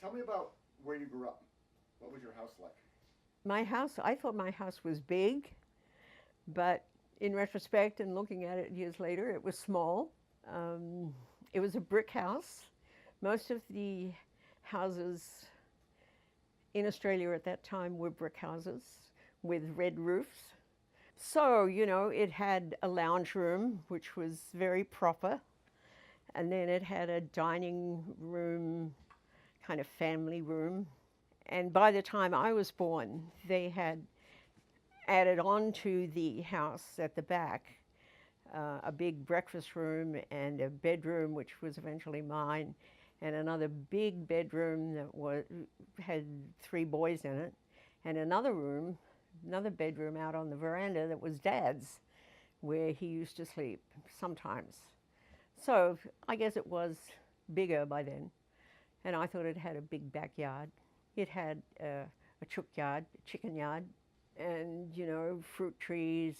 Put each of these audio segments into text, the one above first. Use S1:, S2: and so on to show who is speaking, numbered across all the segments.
S1: Tell me about where you grew up. What was your house like?
S2: My house, I thought my house was big, but in retrospect and looking at it years later, it was small. Um, it was a brick house. Most of the houses in Australia at that time were brick houses with red roofs. So, it had a lounge room, which was very proper, and then it had a dining room, kind of family room. And by the time I was born, they had added on to the house at the back a big breakfast room and a bedroom, which was eventually mine, and another big bedroom that had three boys in it, and another bedroom out on the veranda that was Dad's, where he used to sleep sometimes. So I guess it was bigger by then, and I thought it had a big backyard. It had a chook yard, a chicken yard, and fruit trees,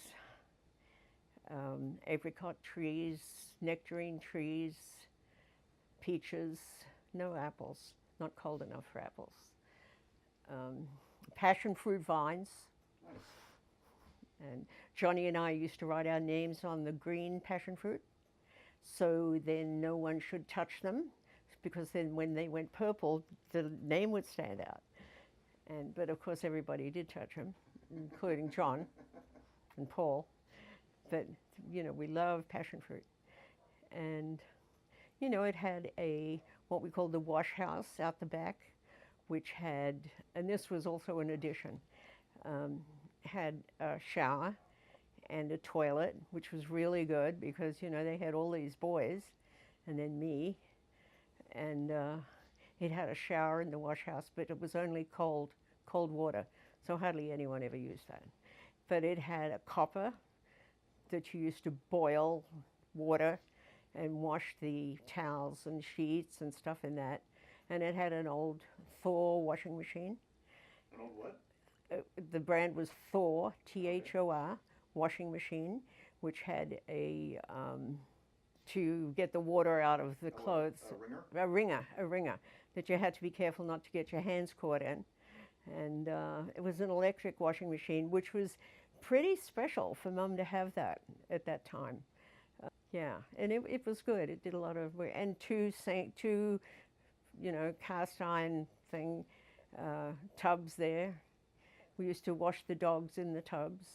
S2: apricot trees, nectarine trees, peaches, no apples, not cold enough for apples, um, passion fruit vines.
S1: Nice.
S2: And Johnny and I used to write our names on the green passion fruit, so then no one should touch them, because then when they went purple, the name would stand out. But of course everybody did touch them, including John and Paul. But we love passion fruit, and it had what we called the wash house out the back, which had, and this was also an addition, um, had a shower and a toilet, which was really good because they had all these boys, and then me, and it had a shower in the wash house, but it was only cold water, so hardly anyone ever used that. But it had a copper that you used to boil water and wash the towels and sheets and stuff in that. And it had an old Thor washing machine.
S1: An old what?
S2: The brand was Thor,
S1: Okay.
S2: Thor, washing machine, which had to get the water out of the clothes,
S1: A ringer?
S2: a ringer that you had to be careful not to get your hands caught in. And it was an electric washing machine, which was pretty special for Mum to have that at that time. Yeah, and it was good. It did a lot of work. And two cast iron tubs there. We used to wash the dogs in the tubs.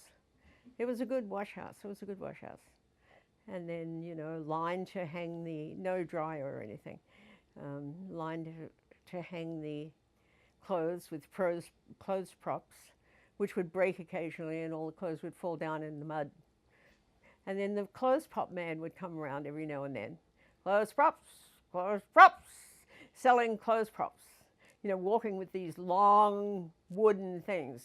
S2: It was a good wash house. It was a good wash house. And then, line to hang no dryer or anything, line to hang the clothes with clothes props, which would break occasionally and all the clothes would fall down in the mud. And then the clothes prop man would come around every now and then. Clothes props, selling clothes props. Walking with these long wooden things.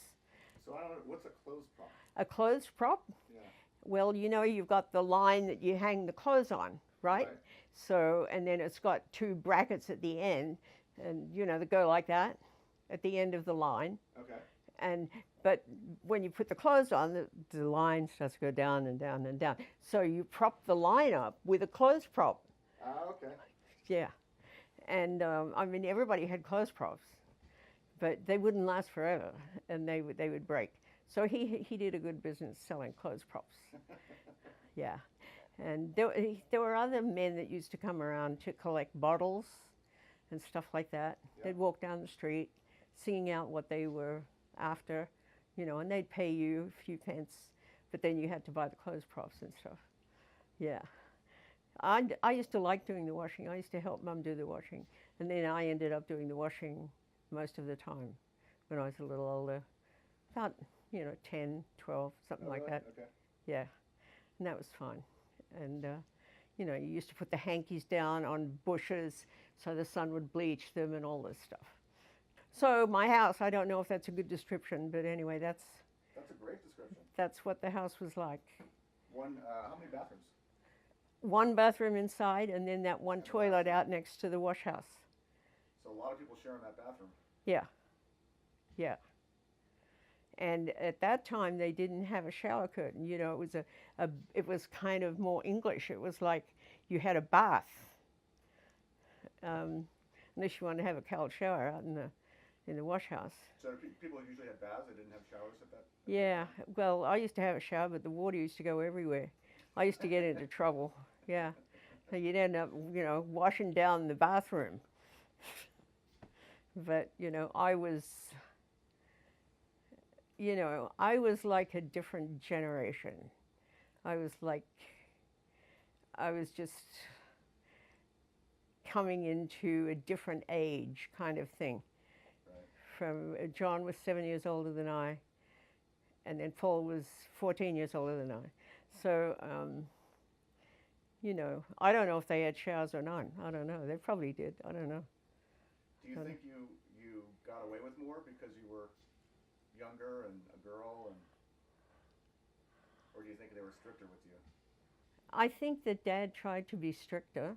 S1: So I don't know, what's a clothes prop?
S2: A clothes prop?
S1: Yeah.
S2: Well, you've got the line that you hang the clothes on, right?
S1: Right.
S2: So, and then it's got two brackets at the end, and that go like that at the end of the line.
S1: Okay.
S2: But when you put the clothes on, the line starts to go down and down and down. So you prop the line up with a clothes prop.
S1: Okay.
S2: Yeah. And everybody had clothes props, but they wouldn't last forever, and they would break. So he did a good business selling clothes props. Yeah. And there were other men that used to come around to collect bottles and stuff like that.
S1: Yeah.
S2: They'd walk down the street singing out what they were after, and they'd pay you a few pence, but then you had to buy the clothes props and stuff. Yeah. I used to like doing the washing. I used to help Mum do the washing. And then I ended up doing the washing most of the time when I was a little older. About, 10, 12, something like that.
S1: Okay.
S2: Yeah. And that was fun. And, you used to put the hankies down on bushes so the sun would bleach them and all this stuff. So my house, I don't know if that's a good description, but anyway,
S1: That's a great description.
S2: that's what the house was like.
S1: How many bathrooms?
S2: One bathroom inside, and then that one toilet out next to the wash house.
S1: So a lot of people sharing that bathroom.
S2: Yeah, yeah. And at that time, they didn't have a shower curtain. It was it was kind of more English. It was like you had a bath. Um, unless you wanted to have a cold shower out in the wash house.
S1: So people usually had baths. They didn't have showers at that.
S2: Yeah, well, I used to have a shower, but the water used to go everywhere. I used to get into trouble. Yeah, so you'd end up, washing down the bathroom. But I was like a different generation. I was like, I was just coming into a different age kind of thing.
S1: Right.
S2: From John was 7 years older than I, and then Paul was 14 years older than I. So, I don't know if they had showers or not. I don't know. They probably did. I don't know.
S1: Do you think you got away with more because you were younger and a girl, or do you think they were stricter with you?
S2: I think that Dad tried to be stricter.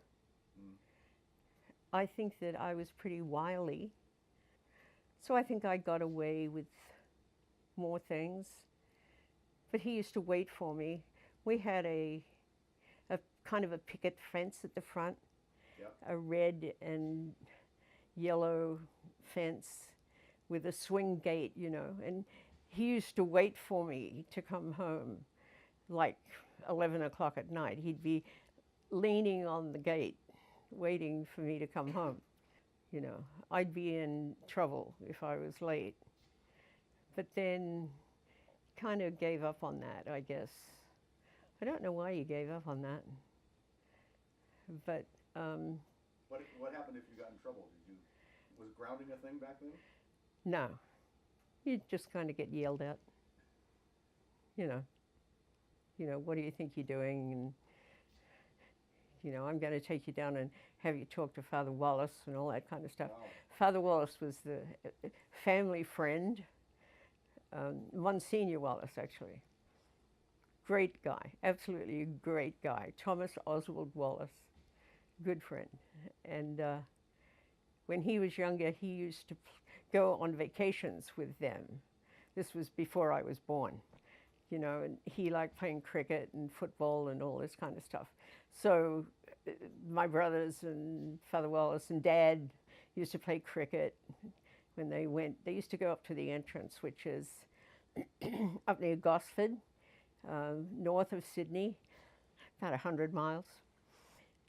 S1: Mm.
S2: I think that I was pretty wily. So I think I got away with more things. But he used to wait for me. We had a kind of a picket fence at the front,
S1: Yep.
S2: a red and yellow fence with a swing gate, and he used to wait for me to come home, like 11 o'clock at night. He'd be leaning on the gate, waiting for me to come home. I'd be in trouble if I was late. But then kind of gave up on that, I guess. I don't know why you gave up on that. But
S1: what happened if you got in trouble? Was grounding a thing back then?
S2: no, you just kind of get yelled at. What do you think you're doing? And I'm going to take you down and have you talk to Father Wallace and all that kind of stuff.
S1: Wow.
S2: Father Wallace was the family friend, Monsignor Wallace, actually. Great guy, absolutely a great guy. Thomas Oswald Wallace, good friend. And when he was younger, he used to go on vacations with them. This was before I was born, and he liked playing cricket and football and all this kind of stuff. So my brothers and Father Wallace and Dad used to play cricket when they went. They used to go up to the entrance, which is up near Gosford, north of Sydney, about 100 miles.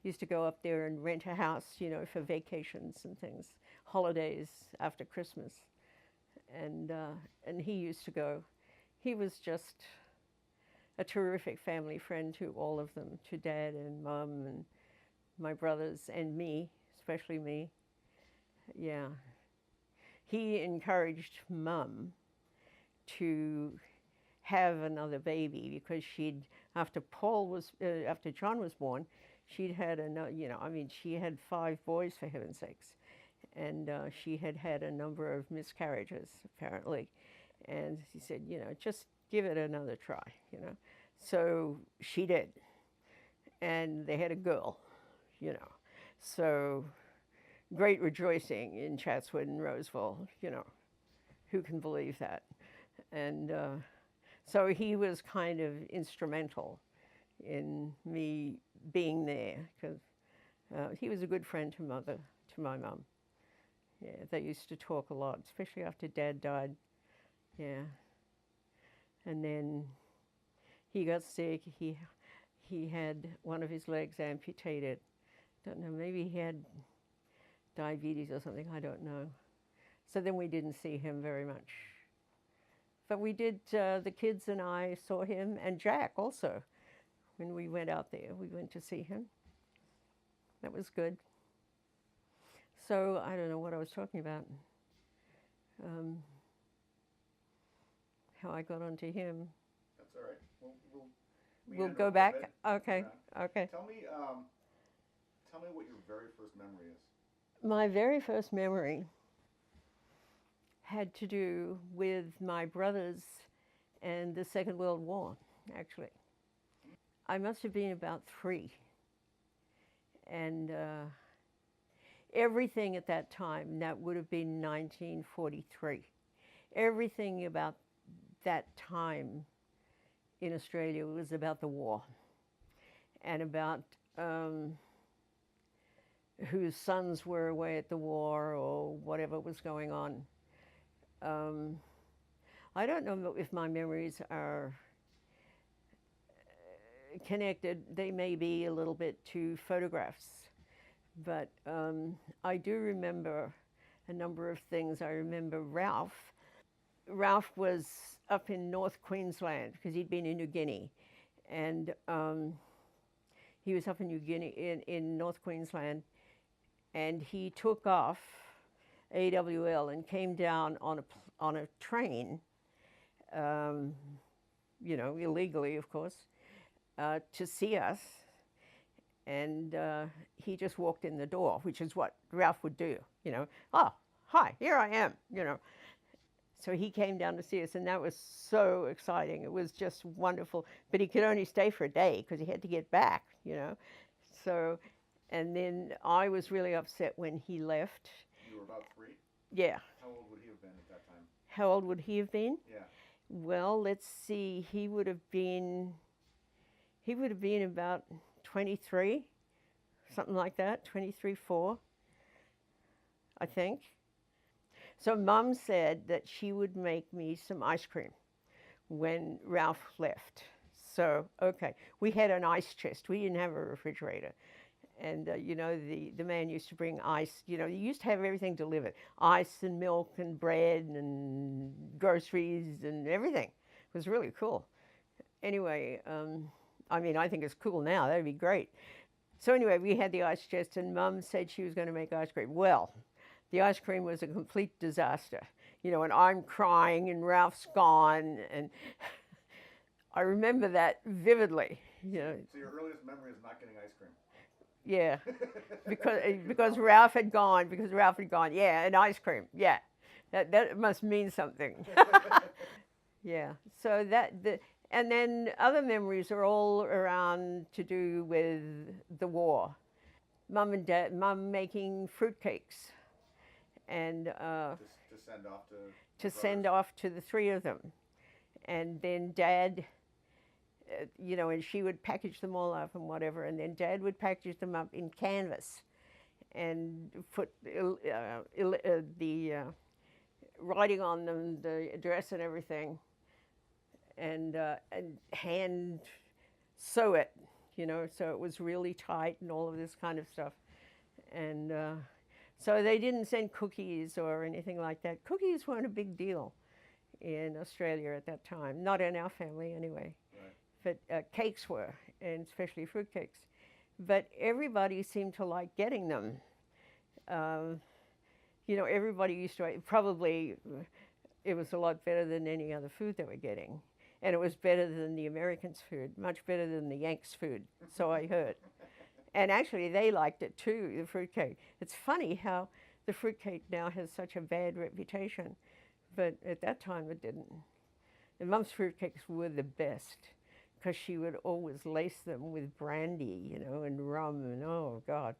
S2: Used to go up there and rent a house, for vacations and things, holidays after Christmas. And he used to go. He was just a terrific family friend to all of them, to Dad and Mum and my brothers and me, especially me. Yeah. He encouraged Mum to have another baby because after John was born, she'd had she had 5 boys, for heaven's sakes. And she had had a number of miscarriages, apparently. And he said, just give it another try, So she did. And they had a girl, So great rejoicing in Chatswood and Roseville, Who can believe that? And so he was kind of instrumental in me being there because he was a good friend to my mum. Yeah, they used to talk a lot, especially after Dad died. Yeah. And then he got sick. He had one of his legs amputated. Don't know, maybe he had diabetes or something, I don't know. So then we didn't see him very much. But we did, the kids and I saw him, and Jack also. When we went out there, we went to see him. That was good. So I don't know what I was talking about. How I got onto him.
S1: That's all right.
S2: We'll go back. Okay.
S1: Yeah.
S2: Okay.
S1: Tell me what your very first memory is.
S2: My very first memory had to do with my brothers and the Second World War, actually. I must have been about 3. And everything at that time, that would have been 1943, everything about that time in Australia was about the war and about whose sons were away at the war or whatever was going on. Um, I don't know if my memories are connected. They may be a little bit to photographs, but I do remember a number of things. I remember Ralph. Ralph was up in North Queensland because he'd been in New Guinea, and he was up in New Guinea in North Queensland, and he took off AWL and came down on a train, illegally, of course, to see us. And he just walked in the door, which is what Ralph would do, Oh, hi, here I am, So he came down to see us, and that was so exciting. It was just wonderful. But he could only stay for a day because he had to get back, So, and then I was really upset when he left.
S1: You were about 3?
S2: Yeah.
S1: How old would he have been at that time?
S2: How old would he have been?
S1: Yeah.
S2: Well, let's see. He would have been about 23, something like that, 23, 4, I think. So Mom said that she would make me some ice cream when Ralph left. So, okay, we had an ice chest. We didn't have a refrigerator. And, the man used to bring ice. You used to have everything delivered. Ice and milk and bread and groceries and everything. It was really cool. Anyway, I think it's cool now. That'd be great. So anyway, we had the ice chest, and Mom said she was going to make ice cream. Well, the ice cream was a complete disaster. And I'm crying, and Ralph's gone, and I remember that vividly.
S1: So your earliest memory is not getting ice cream.
S2: Yeah, because Ralph had gone. Yeah, and ice cream. Yeah, that must mean something. Yeah. So and then other memories are all around to do with the war. Mom making fruitcakes, and
S1: to send off to
S2: send off to the 3 of them, and then Dad. And she would package them all up and whatever, and then Dad would package them up in canvas and put the writing on them, the address and everything, and hand sew it, so it was really tight and all of this kind of stuff. And so they didn't send cookies or anything like that. Cookies weren't a big deal in Australia at that time, not in our family anyway. But cakes were, and especially fruit cakes. But everybody seemed to like getting them. Everybody used to, probably it was a lot better than any other food they were getting. And it was better than the Americans' food, much better than the Yanks' food, so I heard. And actually, they liked it too, the fruitcake. It's funny how the fruitcake now has such a bad reputation, but at that time it didn't. And Mom's fruitcakes were the best, because she would always lace them with brandy, and rum, and oh, God.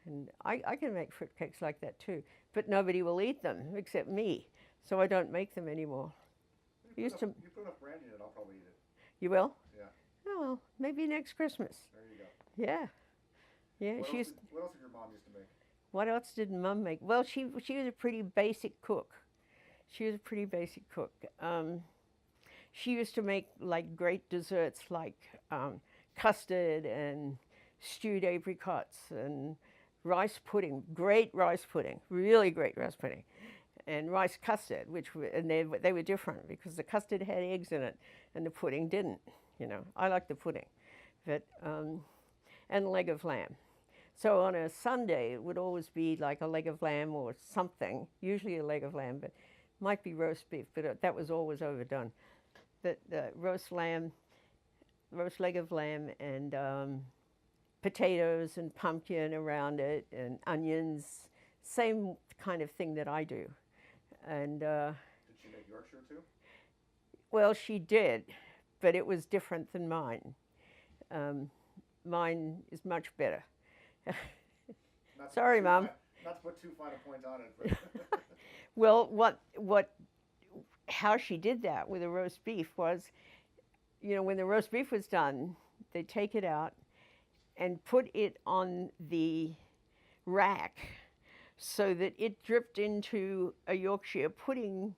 S2: And I can make fruitcakes like that too, but nobody will eat them except me, so I don't make them anymore.
S1: You put enough brandy in it, I'll probably eat it.
S2: You will?
S1: Yeah.
S2: Oh, well, maybe next Christmas.
S1: There you go.
S2: Yeah. Yeah.
S1: What else did your mom used to make?
S2: What else did Mom make? Well, she was a pretty basic cook. She used to make like great desserts like custard and stewed apricots and rice pudding, really great rice pudding, and rice custard, they were different because the custard had eggs in it and the pudding didn't. I like the pudding, but and leg of lamb. So on a Sunday it would always be like a leg of lamb or something, usually a leg of lamb, but might be roast beef, but that was always overdone. But roast leg of lamb, and potatoes and pumpkin around it, and onions, same kind of thing that I do. And
S1: did she make Yorkshire too?
S2: Well, she did, but it was different than mine. Mine is much better. Sorry, Mom.
S1: Not to put too fine a point on it. But
S2: Well, how she did that with the roast beef was, when the roast beef was done, they'd take it out and put it on the rack so that it dripped into a Yorkshire pudding,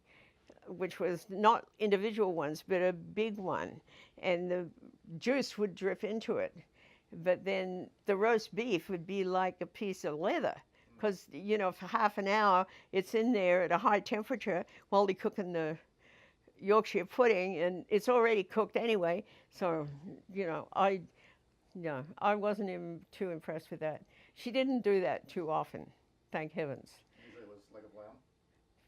S2: which was not individual ones, but a big one. And the juice would drip into it. But then the roast beef would be like a piece of leather because, you know, for half an hour it's in there at a high temperature while they're cooking the Yorkshire pudding, and it's already cooked anyway. So, you know, no, I wasn't even too impressed with that. She didn't do that too often, thank heavens.
S1: Usually it was leg of lamb.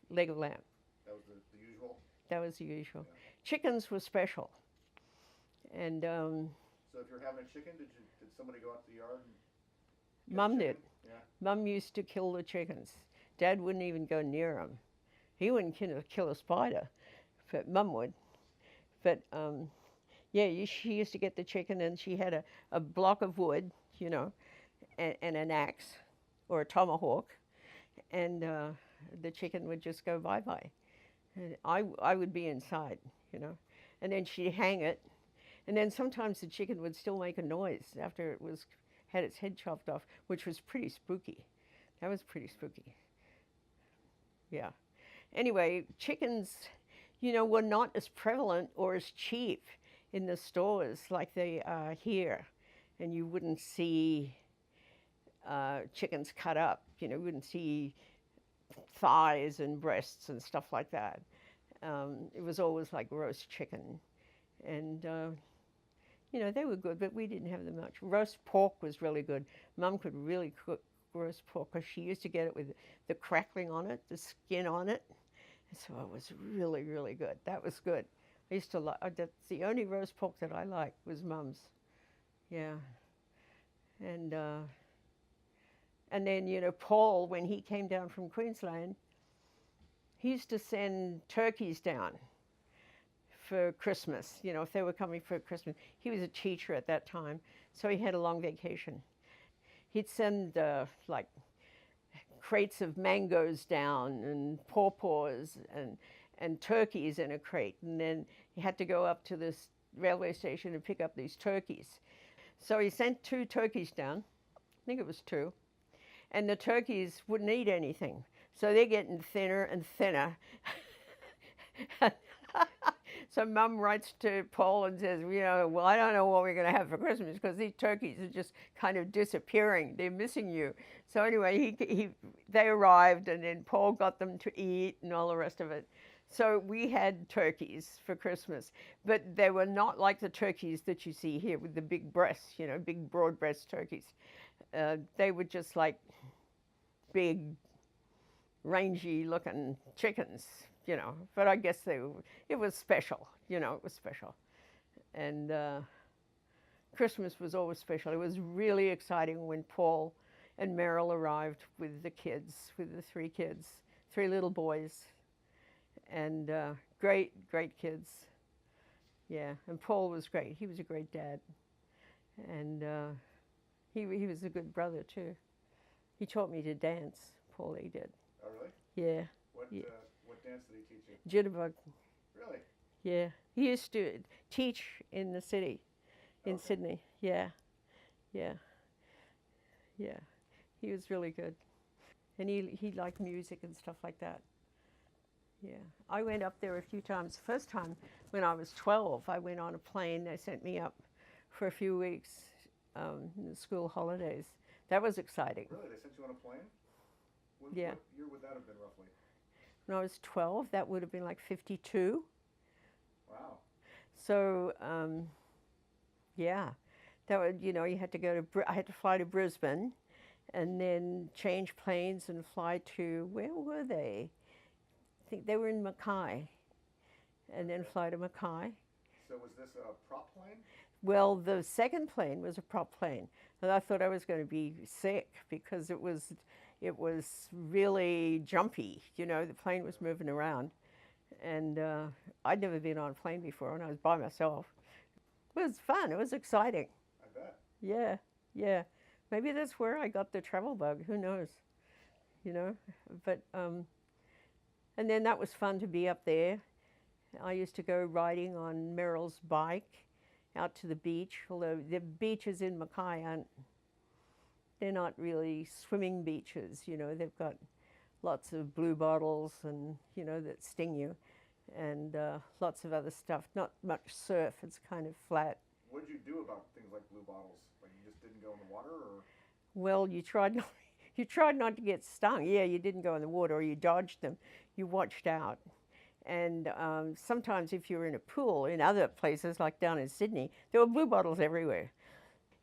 S2: Leg of lamb.
S1: That was the usual.
S2: That was the usual.
S1: Yeah.
S2: Chickens were special, and
S1: So if you're having a chicken, did somebody go out to the yard? And
S2: Mum did.
S1: Yeah.
S2: Mum used to kill the chickens. Dad wouldn't even go near them. He wouldn't kill a spider, but Mum would. But yeah, she used to get the chicken, and she had a block of wood, you know, and an axe or a tomahawk, and the chicken would just go bye-bye. And I would be inside, you know, and then she'd hang it, and then sometimes the chicken would still make a noise after it had its head chopped off, which was pretty spooky. That was pretty spooky. Yeah. Anyway, chickens, you know, were not as prevalent or as cheap in the stores like they are here. And you wouldn't see chickens cut up. You know, you wouldn't see thighs and breasts and stuff like that. It was always like roast chicken. And, you know, they were good, but we didn't have them much. Roast pork was really good. Mum could really cook roast pork because she used to get it with the crackling on it, the skin on it. And so it was really, really good. That was good. I used to like, that's the only roast pork that I liked was Mum's. Yeah. And then, you know, Paul, when he came down from Queensland, he used to send turkeys down for Christmas, you know, if they were coming for Christmas. He was a teacher at that time, so he had a long vacation. He'd send like crates of mangoes down and pawpaws and turkeys in a crate, and then he had to go up to this railway station and pick up these turkeys. So he sent 2 turkeys down, I think it was 2, and the turkeys wouldn't eat anything. So they're getting thinner and thinner. So Mum writes to Paul and says, you know, well, I don't know what we're going to have for Christmas because these turkeys are just kind of disappearing. They're missing you. So anyway, they arrived, and then Paul got them to eat and all the rest of it. So we had turkeys for Christmas, but they were not like the turkeys that you see here with the big breasts, you know, big broad breast turkeys. They were just like big, rangy looking chickens, you know, but I guess it was special, you know, it was special. And Christmas was always special. It was really exciting when Paul and Meryl arrived with the kids, with the 3 kids, 3 little boys, and great, great kids. Yeah, and Paul was great. He was a great dad. And he was a good brother too. He taught me to dance, Paulie did.
S1: Oh, really?
S2: Yeah.
S1: What dance did he teach you?
S2: Jitterbug.
S1: Really?
S2: Yeah. He used to teach in the city, in Sydney. Yeah. Yeah. Yeah. He was really good. And he liked music and stuff like that. Yeah. I went up there a few times. First time when I was 12, I went on a plane. They sent me up for a few weeks in the school holidays. That was exciting.
S1: Really? They sent you on a plane?
S2: Yeah.
S1: What year would that have been roughly?
S2: When I was 12, that would have been like 52.
S1: Wow.
S2: So, yeah, that would, you know, you had to I had to fly to Brisbane and then change planes and fly to, where were they? I think they were in Mackay, and then fly to Mackay.
S1: So was this a prop plane?
S2: Well, the second plane was a prop plane, and I thought I was going to be sick because it was really jumpy. You know, the plane was moving around, and I'd never been on a plane before, and I was by myself. It was fun. It was exciting.
S1: I bet.
S2: Yeah, yeah. Maybe that's where I got the travel bug. Who knows? You know, but and then that was fun to be up there. I used to go riding on Meryl's bike out to the beach, although the beaches in Mackay they're not really swimming beaches. You know, they've got lots of blue bottles and, you know, that sting you, and lots of other stuff. Not much surf. It's kind of flat.
S1: What did you do about things like blue bottles? Like you just didn't go in the water, or?
S2: Well, you tried not, you tried not to get stung. Yeah, you didn't go in the water, or you dodged them. You watched out. And sometimes if you were in a pool in other places, like down in Sydney, there were blue bottles everywhere.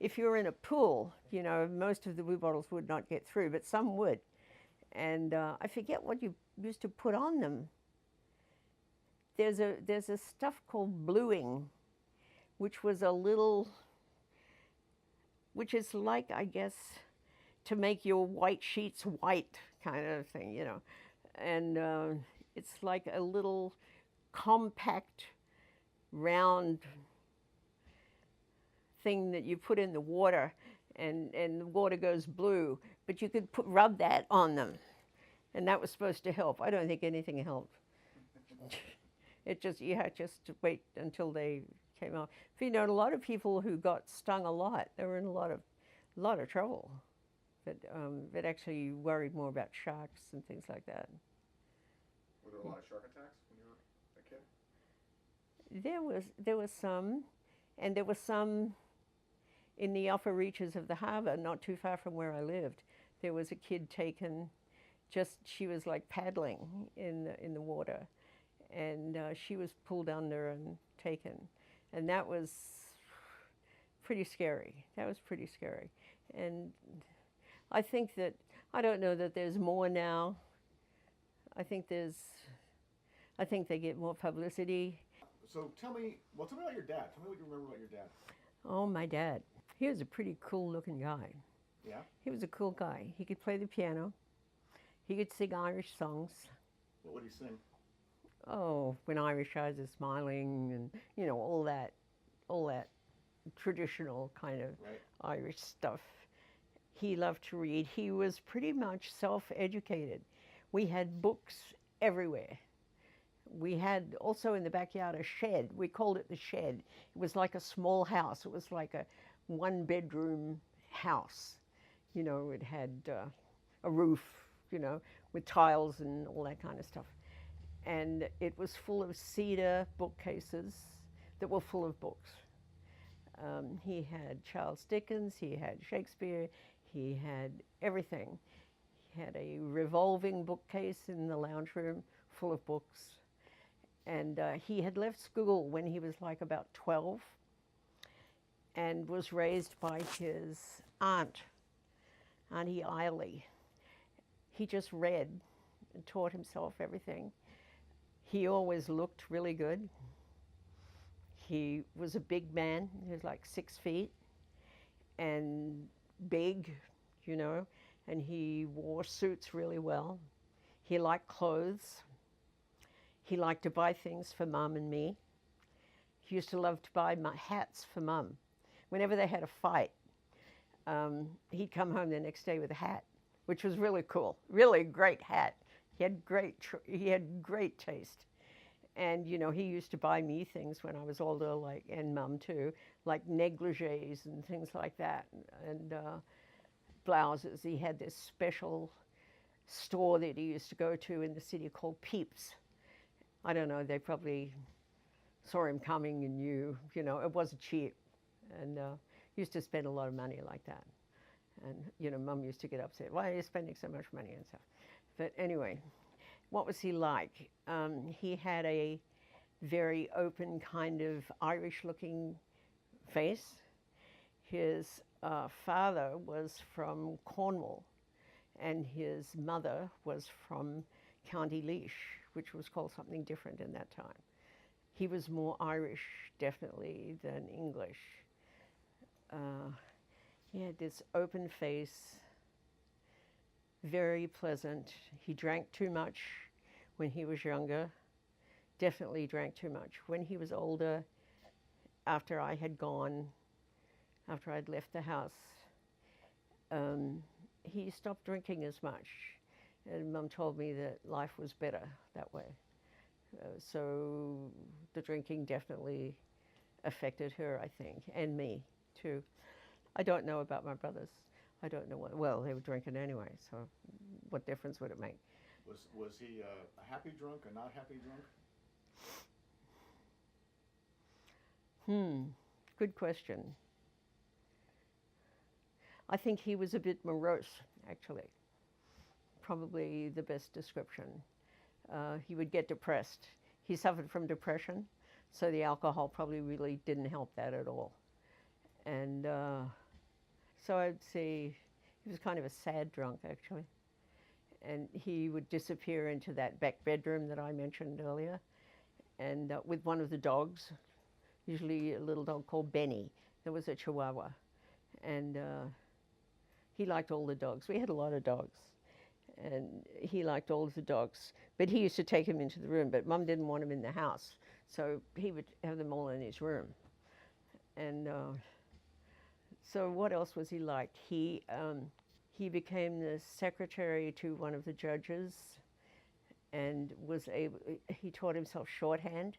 S2: If you were in a pool, you know, most of the blue bottles would not get through, but some would. And I forget what you used to put on them. There's a stuff called bluing, which was a little, which is like, I guess, to make your white sheets white kind of thing, you know. And it's like a little compact, round thing that you put in the water, and the water goes blue. But you could rub that on them, and that was supposed to help. I don't think anything helped. It just, you had just to wait until they came out. But, you know, a lot of people who got stung a lot, they were in a lot of trouble. That actually worried more about sharks and things like that.
S1: Were there a lot of shark attacks when you were a kid?
S2: There was some, and there was some in the upper reaches of the harbour, not too far from where I lived. There was a kid taken, she was like paddling in the water, and she was pulled under and taken, and that was pretty scary. That was pretty scary, and I think I don't know that there's more now. I think they get more publicity.
S1: So tell me about your dad. Tell me what you remember about your dad.
S2: Oh, my dad. He was a pretty cool-looking guy.
S1: Yeah?
S2: He was a cool guy. He could play the piano. He could sing Irish songs.
S1: What would he sing?
S2: Oh, When Irish Eyes Are Smiling, and, you know, all that traditional kind of Irish stuff. He loved to read. He was pretty much self-educated. We had books everywhere. We had also in the backyard a shed. We called it the shed. It was like a small house. It was like a one-bedroom house. You know, it had a roof, you know, with tiles and all that kind of stuff. And it was full of cedar bookcases that were full of books. He had Charles Dickens, he had Shakespeare, he had everything. He had a revolving bookcase in the lounge room full of books. And he had left school when he was like about 12 and was raised by his aunt, Auntie Eiley. He just read and taught himself everything. He always looked really good. He was a big man. He was like 6 feet and big, you know, and he wore suits really well. He liked clothes. He liked to buy things for Mum and me. He used to love to buy my hats for Mum. Whenever they had a fight, he'd come home the next day with a hat, which was really cool, really great hat. He had great taste. And, you know, he used to buy me things when I was older, like, and Mum too, like negligees and things like that, and blouses. He had this special store that he used to go to in the city called Peeps. I don't know, they probably saw him coming and knew, you know, it wasn't cheap. And used to spend a lot of money like that. And, you know, Mum used to get upset, why are you spending so much money and stuff? But anyway, what was he like? He had a very open kind of Irish-looking face. His father was from Cornwall, and his mother was from County Laois, which was called something different in that time. He was more Irish, definitely, than English. He had this open face, very pleasant. He drank too much when he was younger, definitely drank too much. When he was older, after I had gone, after I'd left the house, he stopped drinking as much. And Mum told me that life was better that way. So the drinking definitely affected her, I think, and me too. I don't know about my brothers. I don't know what. Well, they were drinking anyway, so what difference would it make?
S1: Was he a happy drunk, a not happy drunk?
S2: Good question. I think he was a bit morose, actually. Probably the best description. He would get depressed. He suffered from depression, so the alcohol probably really didn't help that at all. And so I'd say he was kind of a sad drunk, actually. And he would disappear into that back bedroom that I mentioned earlier, and with one of the dogs, usually a little dog called Benny. There was a Chihuahua, and he liked all the dogs. We had a lot of dogs, and he liked all of the dogs. But he used to take him into the room, but Mum didn't want him in the house, so he would have them all in his room. And so what else was he like? He became the secretary to one of the judges, and he taught himself shorthand,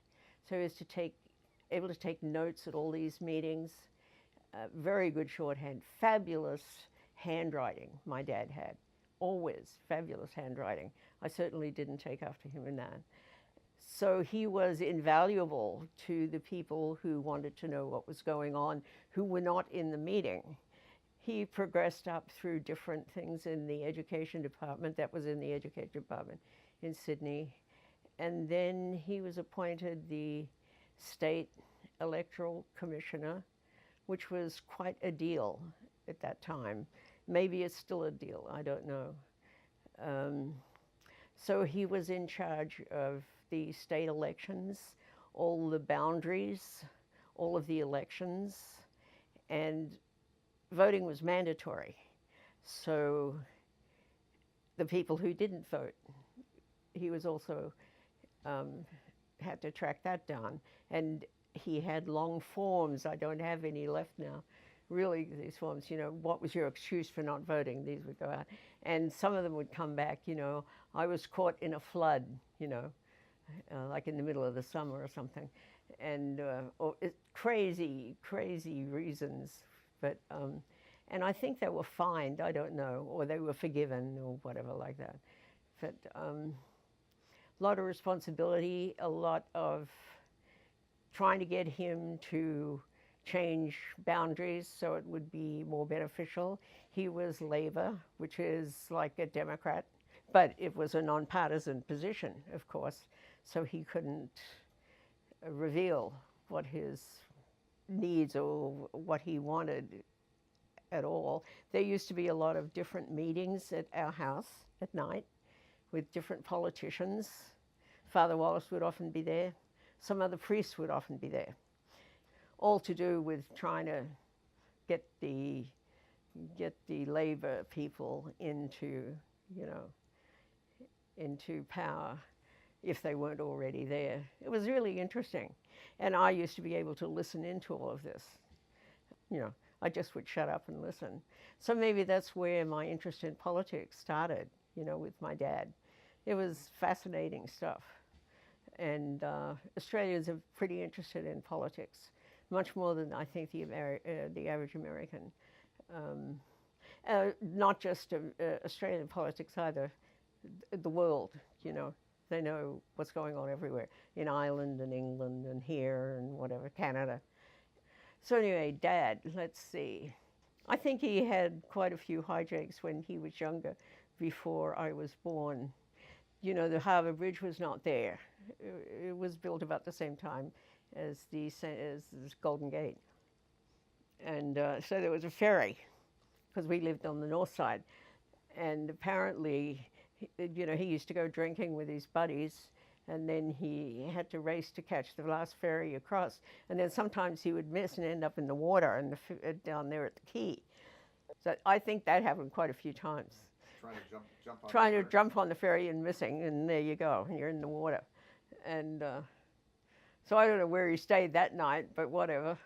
S2: so he was able to take notes at all these meetings. Very good shorthand, fabulous handwriting my dad had, always fabulous handwriting. I certainly didn't take after him in that. So he was invaluable to the people who wanted to know what was going on, who were not in the meeting. He progressed up through different things in the education department. That was in the education department in Sydney. And then he was appointed the state electoral commissioner, which was quite a deal at that time. Maybe it's still a deal, I don't know. So he was in charge of the state elections, all the boundaries, all of the elections, and voting was mandatory. So the people who didn't vote, he was also had to track that down. And he had long forms. I don't have any left now. Really, these forms, what was your excuse for not voting? These would go out. And some of them would come back, I was caught in a flood, like in the middle of the summer or something. And crazy, crazy reasons. But, and I think they were fined, I don't know, or they were forgiven or whatever like that. But a lot of responsibility, a lot of trying to get him to change boundaries so it would be more beneficial. He was Labor, which is like a Democrat, but it was a nonpartisan position, of course, so he couldn't reveal what his needs or what he wanted at all. There used to be a lot of different meetings at our house at night with different politicians. Father Wallace would often be there. Some other priests would often be there. All to do with trying to get the Labor people into power if they weren't already there. It was really interesting. And I used to be able to listen into all of this. I just would shut up and listen. So maybe that's where my interest in politics started, with my dad. It was fascinating stuff. And Australians are pretty interested in politics, much more than I think the average American. Not just Australian politics either, the world, They know what's going on everywhere, in Ireland and England and here and whatever, Canada. So anyway, Dad, let's see. I think he had quite a few hijinks when he was younger, before I was born. The Harbour Bridge was not there. It was built about the same time as Golden Gate. And so there was a ferry, because we lived on the north side. And apparently, he used to go drinking with his buddies, and then he had to race to catch the last ferry across. And then sometimes he would miss and end up in the water down there at the quay. So I think that happened quite a few times.
S1: Trying to
S2: jump on the ferry and missing, and there you go, you're in the water. And so I don't know where he stayed that night, but whatever.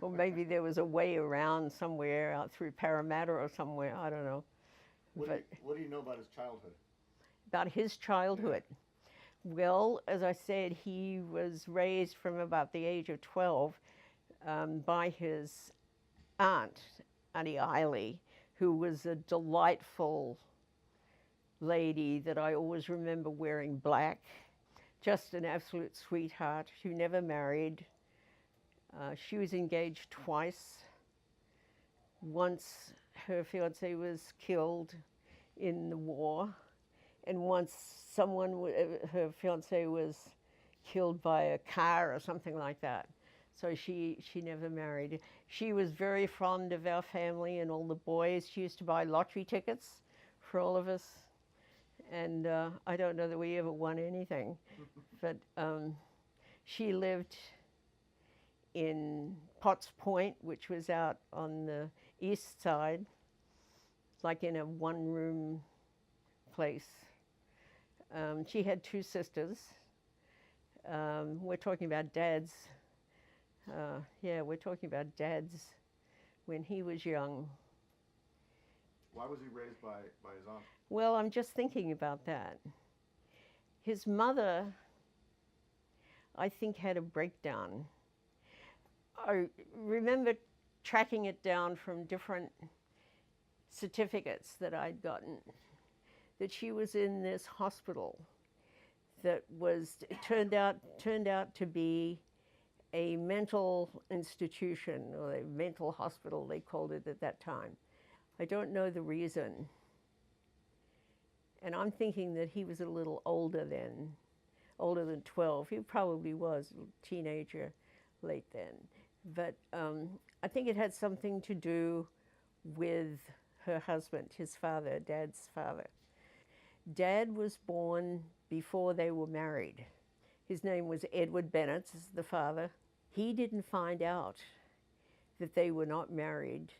S2: Or maybe there was a way around somewhere out through Parramatta or somewhere, I don't know.
S1: What do you know about his childhood?
S2: About his childhood? Yeah. Well, as I said, he was raised from about the age of 12 by his aunt, Auntie Eiley, who was a delightful lady that I always remember wearing black. Just an absolute sweetheart who never married. She was engaged twice. Once her fiance was killed in the war, and once her fiance was killed by a car or something like that. So she never married. She was very fond of our family and all the boys. She used to buy lottery tickets for all of us. And I don't know that we ever won anything. But she lived in Potts Point, which was out on the east side, like in a one-room place. She had two sisters. We're talking about Dad's. We're talking about Dad's when he was young.
S1: Why was he raised by his aunt?
S2: Well, I'm just thinking about that. His mother, I think, had a breakdown. I remember tracking it down from different certificates that I'd gotten, that she was in this hospital that was turned out to be a mental institution, or a mental hospital, they called it at that time. I don't know the reason. And I'm thinking that he was a little older then, older than 12. He probably was a teenager late then. But I think it had something to do with her husband, his father, Dad's father. Dad was born before they were married. His name was Edward Bennett, the father. He didn't find out that they were not married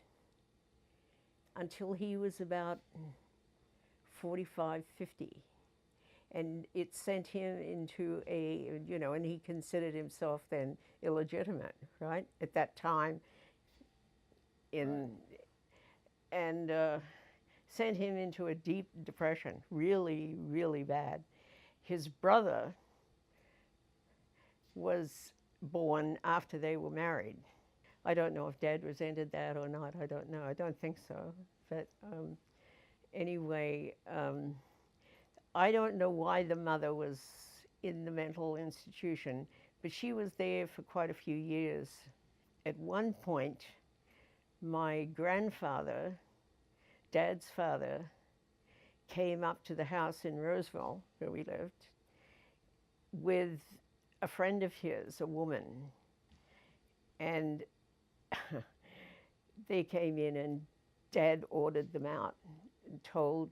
S2: until he was about 45, 50. And it sent him into and he considered himself then illegitimate, right? At that time, and sent him into a deep depression, really, really bad. His brother was born after they were married. I don't know if Dad resented that or not. I don't know. I don't think so. But anyway, I don't know why the mother was in the mental institution, but she was there for quite a few years. At one point, my grandfather, Dad's father, came up to the house in Roseville, where we lived, with a friend of his, a woman. And they came in and Dad ordered them out and told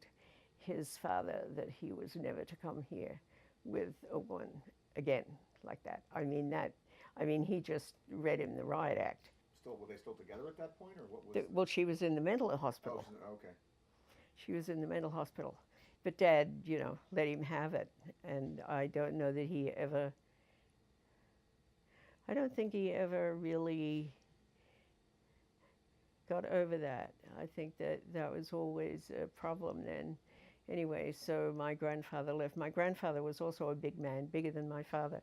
S2: his father that he was never to come here with a woman again like that. I mean, he just read him the riot act.
S1: Were they still together at that point, or what was?
S2: Well, she was in the mental hospital.
S1: Oh, okay.
S2: She was in the mental hospital. But Dad, let him have it. And I don't know that I don't think he ever really got over that. I think that was always a problem then. Anyway, so my grandfather left. My grandfather was also a big man, bigger than my father,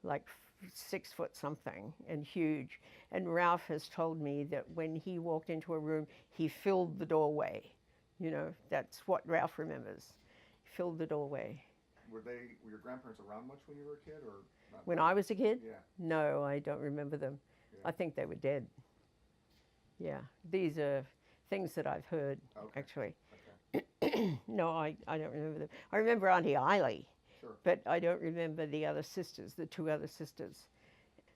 S2: like 6 foot something and huge. And Ralph has told me that when he walked into a room, he filled the doorway. That's what Ralph remembers. He filled the doorway.
S1: Were your grandparents around much when you were a kid, or not?
S2: When I was a kid?
S1: Yeah.
S2: No, I don't remember them. Yeah. I think they were dead. Yeah, these are things that I've heard, actually. Okay. No, I don't remember them. I remember Auntie Eiley, sure, but I don't remember the other sisters, the 2 other sisters.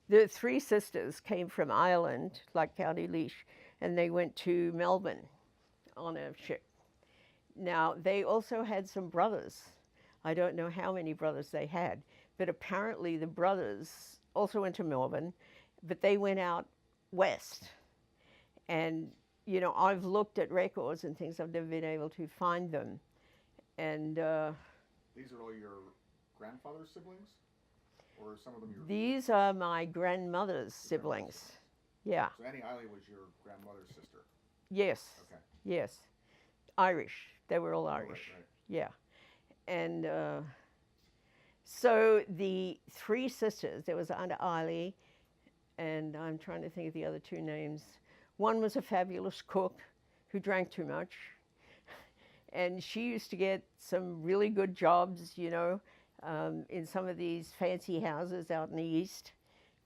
S2: The 3 sisters came from Ireland, like County Laois, and they went to Melbourne on a ship. Now, they also had some brothers. I don't know how many brothers they had, but apparently the brothers also went to Melbourne, but they went out west. And, I've looked at records and things. I've never been able to find them. And
S1: these are all your grandfather's siblings? Or some of them your...
S2: These are my grandmother's siblings. Yeah.
S1: So Annie Eiley was your grandmother's sister?
S2: Yes.
S1: Okay. Yes.
S2: Irish. They were all Irish.
S1: Right.
S2: Yeah. And so the 3 sisters, there was Aunt Eiley, and I'm trying to think of the other 2 names. One was a fabulous cook who drank too much. And she used to get some really good jobs, you know, in some of these fancy houses out in the East,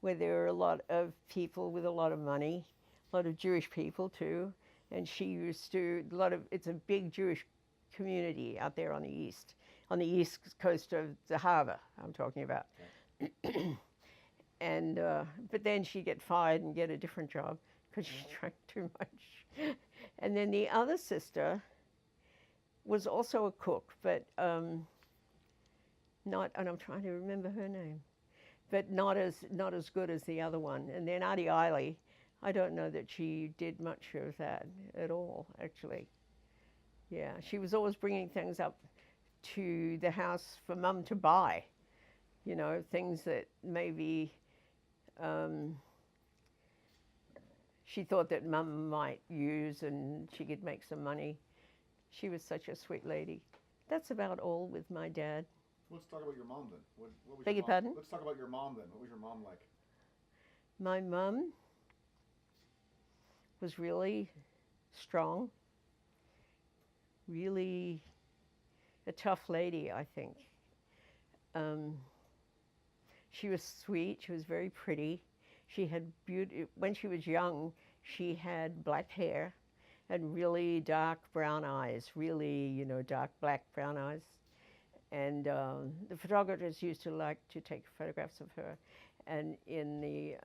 S2: where there were a lot of people with a lot of money, a lot of Jewish people too. And she used to, it's a big Jewish community out there on the east coast of the harbor, I'm talking about. Okay. And, but then she'd get fired and get a different job because she drank too much. And then the other sister was also a cook, but not, and I'm trying to remember her name, but not as good as the other one. And then Auntie Eiley, I don't know that she did much of that at all, actually. Yeah, she was always bringing things up to the house for Mum to buy, you know, things that maybe she thought that Mum might use and she could make some money. She was such a sweet lady. That's about all with my dad.
S1: Let's talk about your mom then. What was
S2: Beg your pardon?
S1: Let's talk about your mom then. What was your mom like?
S2: My mum was really strong, really a tough lady, I think. She was sweet. She was very pretty. She had when she was young, she had black hair and really dark brown eyes, really, you know, dark black brown eyes. And the photographers used to like to take photographs of her. And in the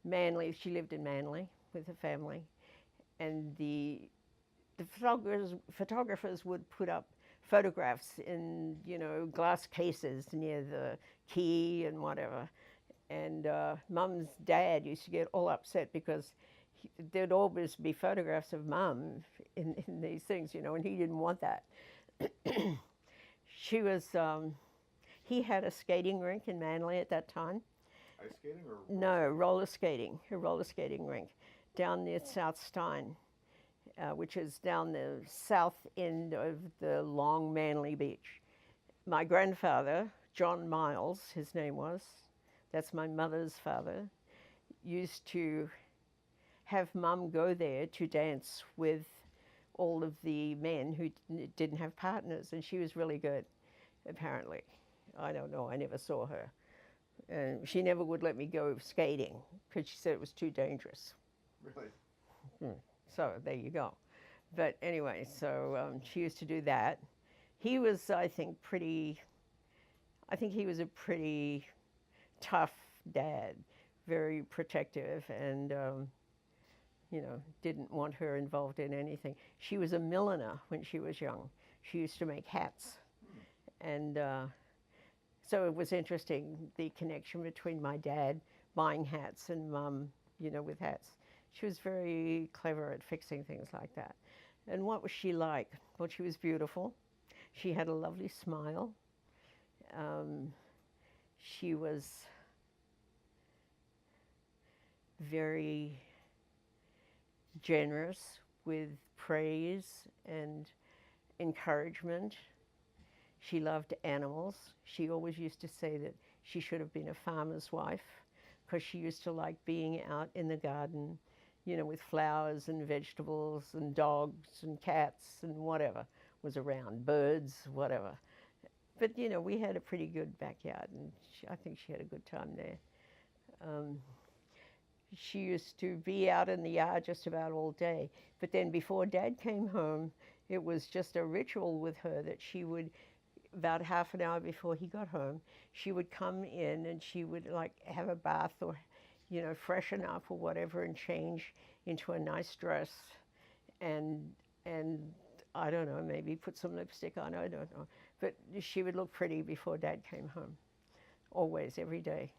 S2: Manly, she lived in Manly with her family. And the photographers would put up photographs in, you know, glass cases near the quay and whatever. And Mum's dad used to get all upset because there'd always be photographs of Mum in these things, you know, and he didn't want that. She was, he had a skating rink in Manly at that time.
S1: Ice skating or?
S2: No, roller skating, a roller skating rink down near South Stein, which is down the south end of the long Manly beach. My grandfather, John Miles, his name was, that's my mother's father, used to have Mum go there to dance with all of the men who didn't have partners, and she was really good, apparently. I don't know, I never saw her. And she never would let me go skating because she said it was too dangerous.
S1: Really?
S2: So there you go. But anyway, so she used to do that. He was, I think he was a pretty tough dad, very protective, and you know, didn't want her involved in anything. She was a milliner when she was young. She used to make hats. And so it was interesting, the connection between my dad buying hats and Mum, you know, with hats. She was very clever at fixing things like that. And what was she like? Well, she was beautiful. She had a lovely smile. She was very generous with praise and encouragement. She loved animals. She always used to say that she should have been a farmer's wife because she used to like being out in the garden, you know, with flowers and vegetables and dogs and cats and whatever was around, birds, whatever. But, you know, we had a pretty good backyard, and I think she had a good time there. She used to be out in the yard just about all day. But then before Dad came home, it was just a ritual with her that she would, about half an hour before he got home, she would come in and she would like have a bath or, you know, freshen up or whatever and change into a nice dress and I don't know, maybe put some lipstick on, I don't know. But she would look pretty before Dad came home. Always, every day.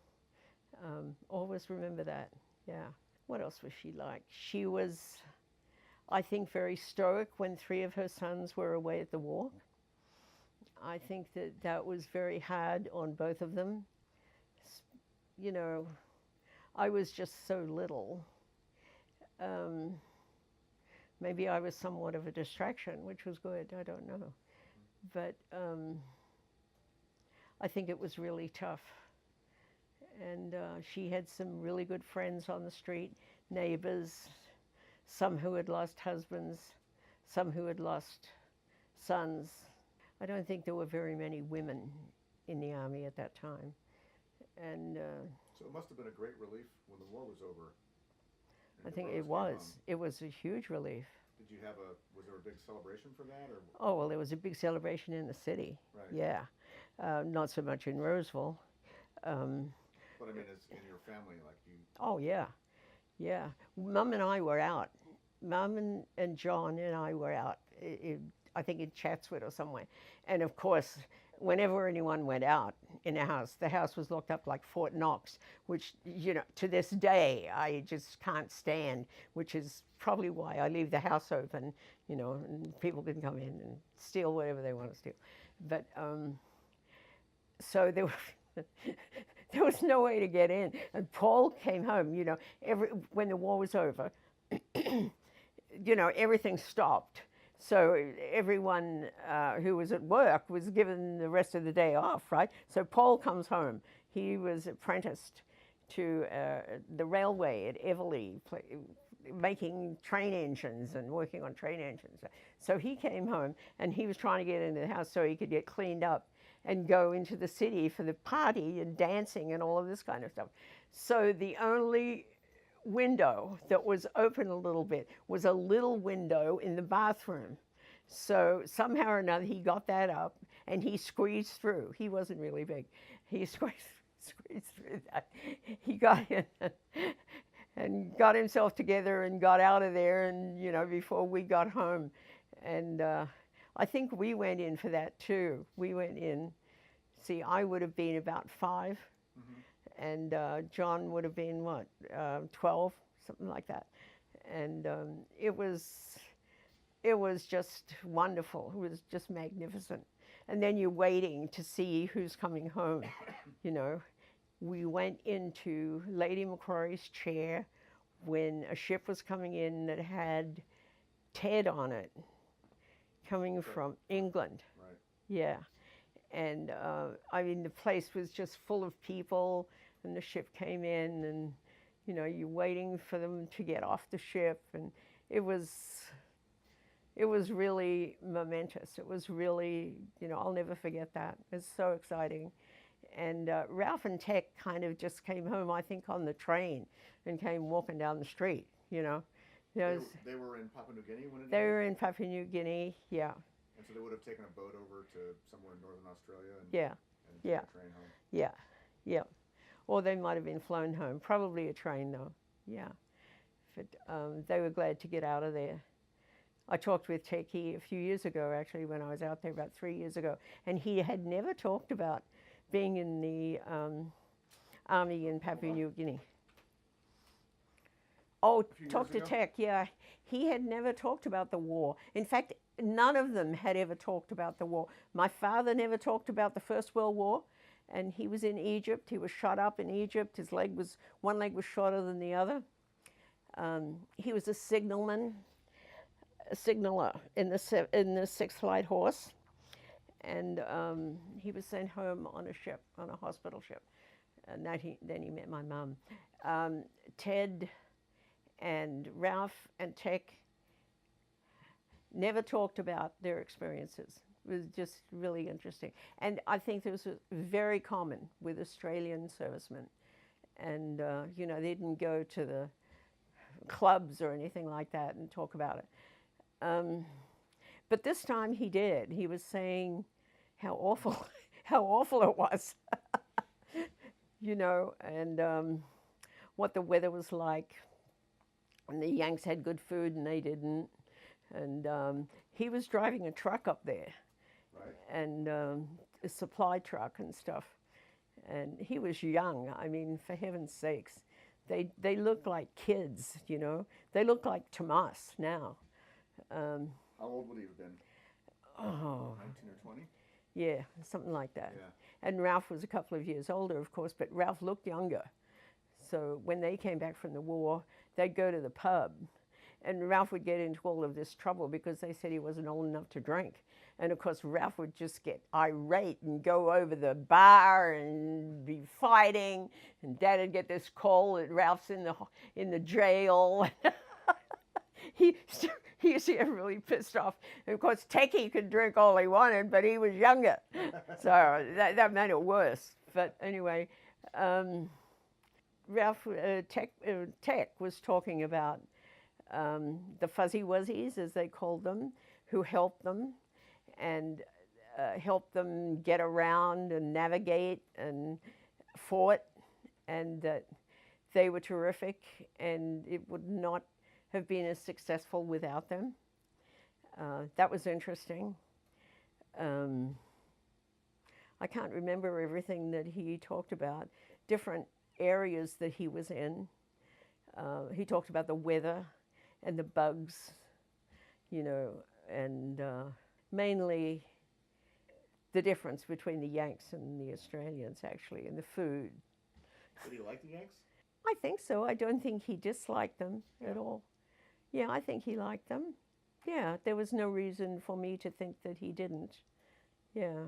S2: Always remember that. Yeah. What else was she like? She was, I think, very stoic when 3 of her sons were away at the war. I think that was very hard on both of them. You know, I was just so little. Maybe I was somewhat of a distraction, which was good, I don't know. But I think it was really tough. And she had some really good friends on the street, neighbors, some who had lost husbands, some who had lost sons. I don't think there were very many women in the Army at that time. And
S1: so it must have been a great relief when the war was over.
S2: I think it was. It was a huge relief.
S1: Did you have was there a big celebration for that? Or?
S2: Oh, well, there was a big celebration in the city.
S1: Right.
S2: Yeah. Not so much in Roseville.
S1: But I mean, it's in your family, like you.
S2: Oh, yeah. Yeah. Mum and I were out. Mum and John and I were out, I think in Chatswood or somewhere. And of course, whenever anyone went out in the house was locked up like Fort Knox, which, you know, to this day, I just can't stand, which is probably why I leave the house open, you know, and people can come in and steal whatever they want to steal. But, so there was no way to get in. And Paul came home, you know, when the war was over, you know, everything stopped. So everyone who was at work was given the rest of the day off, right? So Paul comes home. He was apprenticed to the railway at Everley, making train engines and working on train engines. So he came home and he was trying to get into the house so he could get cleaned up and go into the city for the party and dancing and all of this kind of stuff. So the only window that was open a little bit was a little window in the bathroom. So somehow or another he got that up and he squeezed through. He wasn't really big. He squeezed through that. He got in and got himself together and got out of there, and, you know, before we got home. And I think we went in for that too. We went in. See, I would have been about 5. Mm-hmm. And John would have been, what, 12, something like that. And it was just wonderful. It was just magnificent. And then you're waiting to see who's coming home, you know. We went into Lady Macquarie's chair when a ship was coming in that had Ted on it, coming from England.
S1: Right.
S2: Yeah. And I mean, the place was just full of people, and the ship came in, and, you know, you're waiting for them to get off the ship, and it was really momentous. It was really, you know, I'll never forget that. It was so exciting. And Ralph and Tech kind of just came home, I think, on the train and came walking down the street, you know.
S1: They were in Papua New Guinea when it
S2: They were in Papua New Guinea, yeah.
S1: And so they would have taken a boat over to somewhere in northern Australia and,
S2: yeah.
S1: and taken a train home.
S2: Yeah, yeah. Or they might have been flown home. Probably a train, though, yeah. But they were glad to get out of there. I talked with Teki a few years ago, actually, when I was out there about 3 years ago, and he had never talked about being in the Army in Papua New Guinea. Oh, talk to Tech, yeah. He had never talked about the war. In fact, none of them had ever talked about the war. My father never talked about the First World War, and he was in Egypt. He was shot up in Egypt. One leg was shorter than the other. He was a signaler in the 6th Light Horse. And he was sent home on a ship, on a hospital ship. And then he met my mum. Ted and Ralph and Tech never talked about their experiences. It was just really interesting. And I think this was very common with Australian servicemen. And, you know, they didn't go to the clubs or anything like that and talk about it. But this time he did. He was saying how awful it was, you know, and what the weather was like. And the Yanks had good food and they didn't. And he was driving a truck up there,
S1: right.
S2: And a supply truck and stuff. And he was young. I mean, for heaven's sakes, they looked like kids, you know. They look like Tomas now.
S1: How old would he have been? 19 or 20?
S2: Yeah, something like that.
S1: Yeah.
S2: And Ralph was a couple of years older, of course, but Ralph looked younger. So when they came back from the war, they'd go to the pub. And Ralph would get into all of this trouble because they said he wasn't old enough to drink. And of course, Ralph would just get irate and go over the bar and be fighting. And Dad would get this call that Ralph's in the jail. he he used to get really pissed off. And of course, Techie could drink all he wanted, but he was younger, so that made it worse. But anyway, Ralph Tech was talking about the fuzzy wuzzies, as they called them, who helped them and helped them get around and navigate and fought, and that they were terrific, and it would not have been as successful without them. That was interesting. I can't remember everything that he talked about, different areas that he was in. He talked about the weather and the bugs, you know, and mainly the difference between the Yanks and the Australians, actually, and the food.
S1: Did he like the Yanks?
S2: I think so. I don't think he disliked them at all. Yeah, I think he liked them. Yeah, there was no reason for me to think that he didn't. Yeah.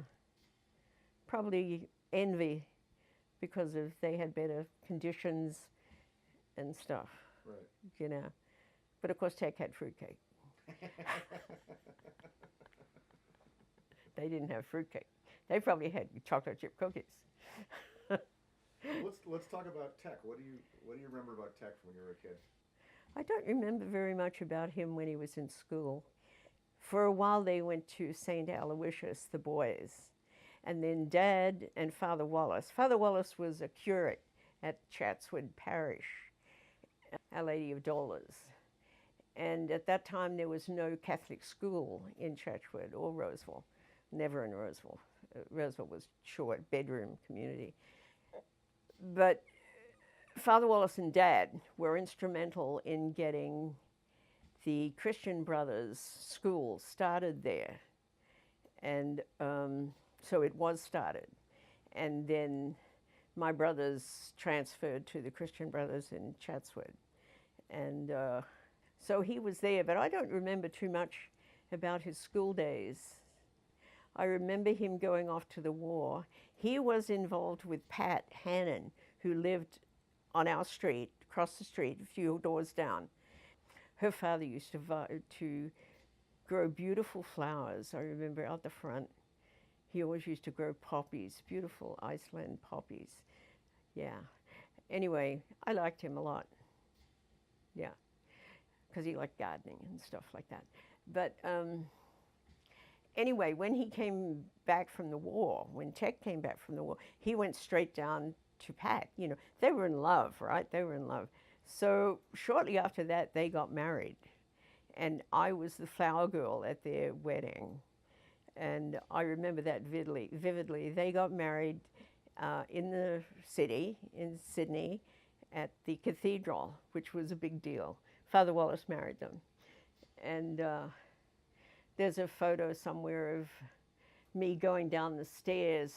S2: Probably envy because of they had better conditions and stuff,
S1: Right.
S2: you know. But of course, Tech had fruitcake. They didn't have fruitcake. They probably had chocolate chip cookies.
S1: Let's talk about Tech. What do you remember about Tech when you were a kid?
S2: I don't remember very much about him when he was in school. For a while, they went to St. Aloysius, the boys, and then Dad and Father Wallace. Father Wallace was a curate at Chatswood Parish, Our Lady of Dolours. And at that time, there was no Catholic school in Chatswood or Roseville, never in Roseville. Roseville was short, bedroom community. But Father Wallace and Dad were instrumental in getting the Christian Brothers school started there. And so it was started. And then my brothers transferred to the Christian Brothers in Chatswood. And so he was there, but I don't remember too much about his school days. I remember him going off to the war. He was involved with Pat Hannon, who lived on our street, across the street, a few doors down. Her father used to grow beautiful flowers. I remember out the front, he always used to grow poppies, beautiful Iceland poppies. Yeah. Anyway, I liked him a lot. Yeah. Because he liked gardening and stuff like that. But anyway, when he came back from the war, when Tech came back from the war, he went straight down to Pat. You know, they were in love, right? They were in love. So shortly after that, they got married. And I was the flower girl at their wedding. And I remember that vividly. They got married in the city, in Sydney, at the cathedral, which was a big deal. Father Wallace married them. And there's a photo somewhere of me going down the stairs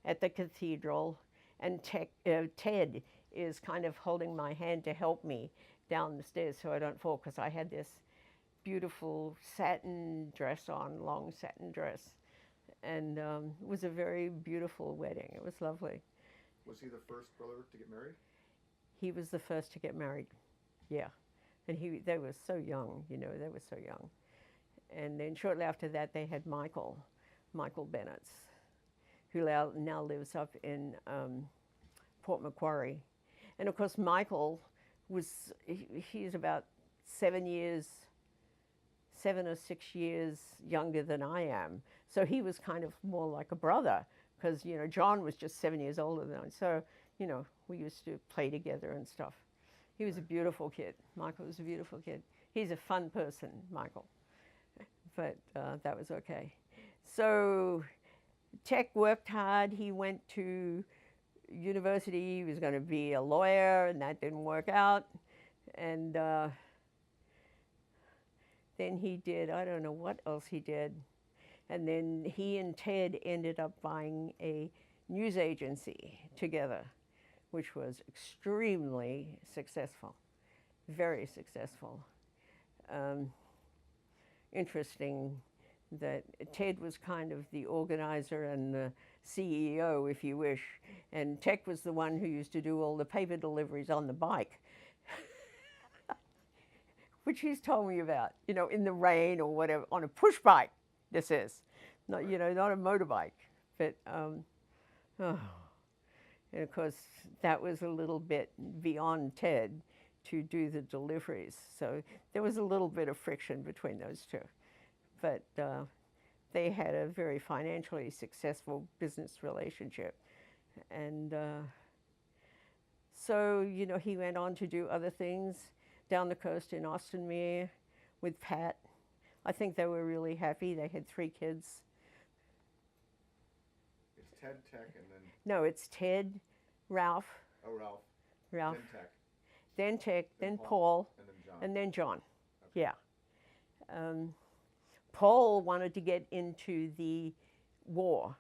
S2: at the cathedral, and Ted is kind of holding my hand to help me down the stairs so I don't fall, because I had this beautiful satin dress on, long satin dress. And it was a very beautiful wedding. It was lovely.
S1: Was he the first brother to get married?
S2: He was the first to get married, yeah. And they were so young, you know, they were so young. And then shortly after that, they had Michael Bennett, who now lives up in Port Macquarie. And of course, Michael he's about 7 or 6 years younger than I am. So he was kind of more like a brother, because, you know, John was just 7 years older than I. So, you know, we used to play together and stuff. He was a beautiful kid. Michael was a beautiful kid. He's a fun person, Michael. But that was okay. So Tech worked hard. He went to university. He was going to be a lawyer, and that didn't work out. And then he did, I don't know what else he did. And then he and Ted ended up buying a news agency together, which was extremely successful, very successful. Interesting that Ted was kind of the organizer and the CEO, if you wish, and Tech was the one who used to do all the paper deliveries on the bike. which he's told me about, in the rain or whatever, on a push bike, this is. Not, not a motorbike. But, oh. And of course, that was a little bit beyond Ted to do the deliveries. So there was a little bit of friction between those two. But they had a very financially successful business relationship. And so, he went on to do other things down the coast in Austinmere with Pat. I think they were really happy. They had 3 kids.
S1: It's Ted, Tech, and then...
S2: No, it's Ted, Ralph.
S1: Oh, Ralph.
S2: Ralph.
S1: Then Tech.
S2: Then Tech, then Paul.
S1: And then John.
S2: And then John.
S1: Okay.
S2: Yeah. Paul wanted to get into the war,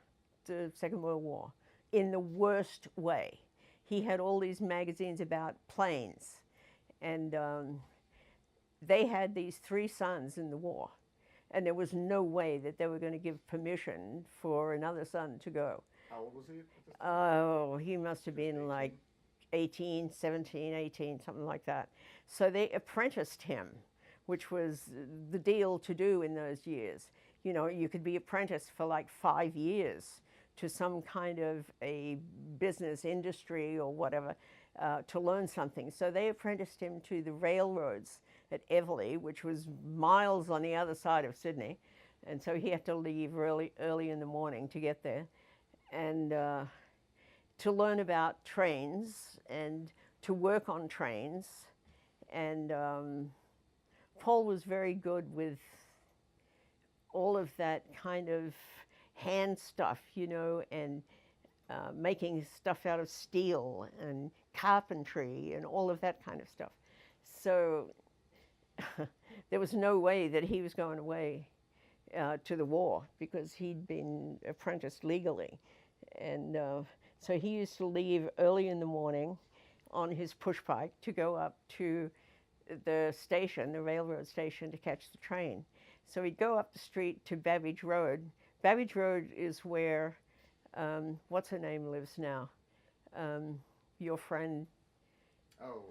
S2: the Second World War, in the worst way. He had all these magazines about planes, and they had these 3 sons in the war, and there was no way that they were going to give permission for another son to go.
S1: How old was he at this time?
S2: Oh, he must have been like 18, 17, 18, something like that. So they apprenticed him, which was the deal to do in those years. You could be apprenticed for like 5 years to some kind of a business industry or whatever to learn something. So they apprenticed him to the railroads at Everley, which was miles on the other side of Sydney. And so he had to leave early in the morning to get there. And to learn about trains and to work on trains. And Paul was very good with all of that kind of hand stuff, and making stuff out of steel and carpentry and all of that kind of stuff. So there was no way that he was going away to the war because he'd been apprenticed legally. And so he used to leave early in the morning on his push bike to go up to the station, the railroad station, to catch the train. So he'd go up the street to Babbage Road. Babbage Road is where, what's her name lives now? Your friend?
S1: Oh,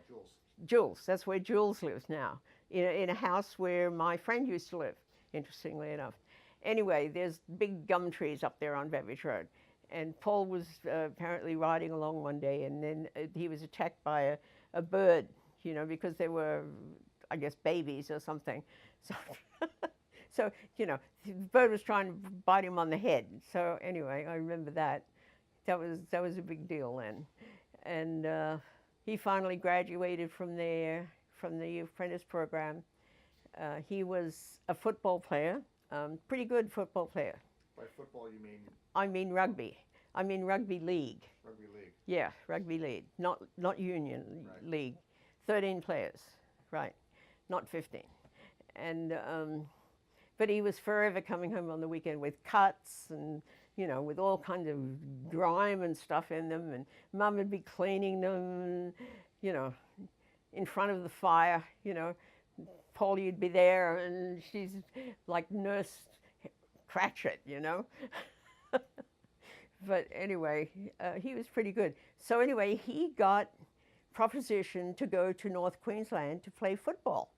S1: Jules.
S2: Jules, that's where Jules lives now, in a house where my friend used to live, interestingly enough. Anyway, there's big gum trees up there on Babbage Road. And Paul was apparently riding along one day, and then he was attacked by a bird, because they were, I guess, babies or something. So, the bird was trying to bite him on the head. So anyway, I remember that. That was a big deal then. And he finally graduated from there, from the apprentice program. He was a football player, pretty good football player.
S1: By football, you mean?
S2: I mean rugby. I mean rugby league.
S1: Rugby league.
S2: Yeah, rugby league, not union
S1: Right.
S2: league. 13 players, right, not 15. And but he was forever coming home on the weekend with cuts and with all kinds of grime and stuff in them. And Mum would be cleaning them, in front of the fire. Polly would be there, and she's like Nurse Cratchit, But anyway, he was pretty good. So anyway, he got proposition to go to North Queensland to play football.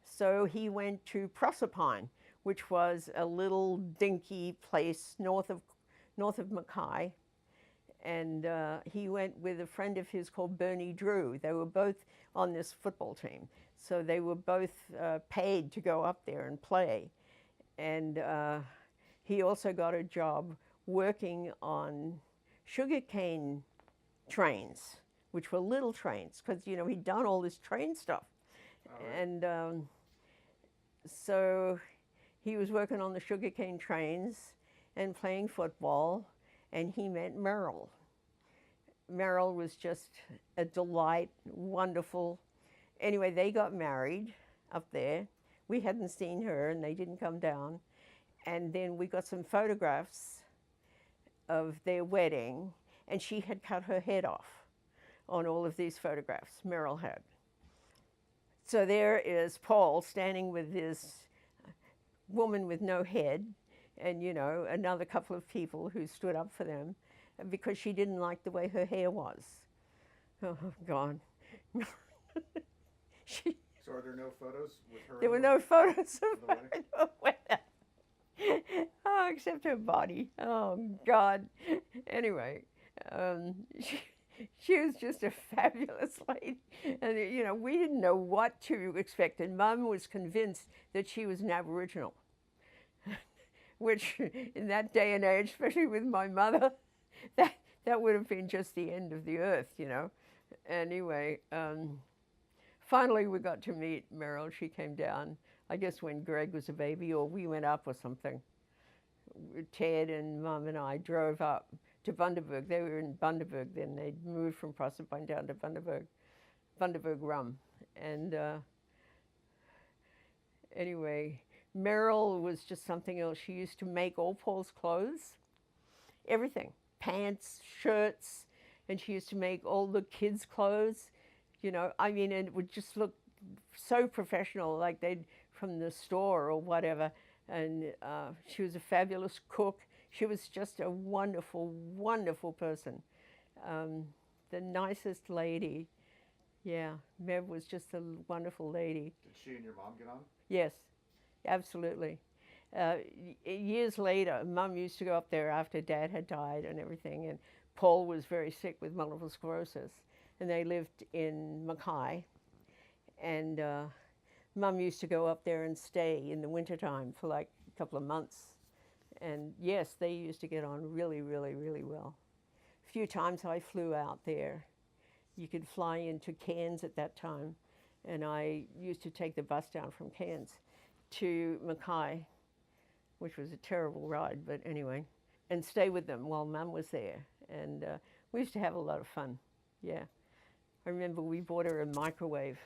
S2: So he went to Proserpine, which was a little dinky place north of Mackay. And he went with a friend of his called Bernie Drew. They were both on this football team. So they were both paid to go up there and play. And he also got a job working on sugarcane trains, which were little trains, because, he'd done all this train stuff. Right. And so he was working on the sugarcane trains and playing football, and he met Merrill. Merrill was just a delight, wonderful. Anyway, they got married up there. We hadn't seen her, and they didn't come down. And then we got some photographs of their wedding, and she had cut her head off on all of these photographs, Merrill had. So there is Paul standing with this woman with no head, and another couple of people who stood up for them because she didn't like the way her hair was. Oh, God.
S1: So are there no photos with her?
S2: There were no photos of
S1: the
S2: her
S1: wedding?
S2: at the wedding. Oh, except her body. Oh, God. Anyway, um, she, she was just a fabulous lady. And, we didn't know what to expect. And Mum was convinced that she was an Aboriginal, which in that day and age, especially with my mother, that, that would have been just the end of the earth. Anyway, finally we got to meet Meryl. She came down, I guess when Greg was a baby, or we went up or something. Ted and Mum and I drove up to Bundaberg. They were in Bundaberg then. They'd moved from Proserpine down to Bundaberg Rum. And anyway, Meryl was just something else. She used to make all Paul's clothes, everything, pants, shirts, and she used to make all the kids' clothes. And it would just look so professional, like they'd from the store or whatever. And she was a fabulous cook. She was just a wonderful, wonderful person. The nicest lady. Yeah, Mev was just a wonderful lady.
S1: Did she and your mom get on?
S2: Yes, absolutely. Years later, Mum used to go up there after Dad had died and everything, and Paul was very sick with multiple sclerosis, and they lived in Mackay, and Mum used to go up there and stay in the wintertime for like a couple of months, and yes, they used to get on really, really, really well. A few times I flew out there. You could fly into Cairns at that time, and I used to take the bus down from Cairns to Mackay, which was a terrible ride, but anyway, and stay with them while Mum was there. And we used to have a lot of fun, yeah. I remember we bought her a microwave.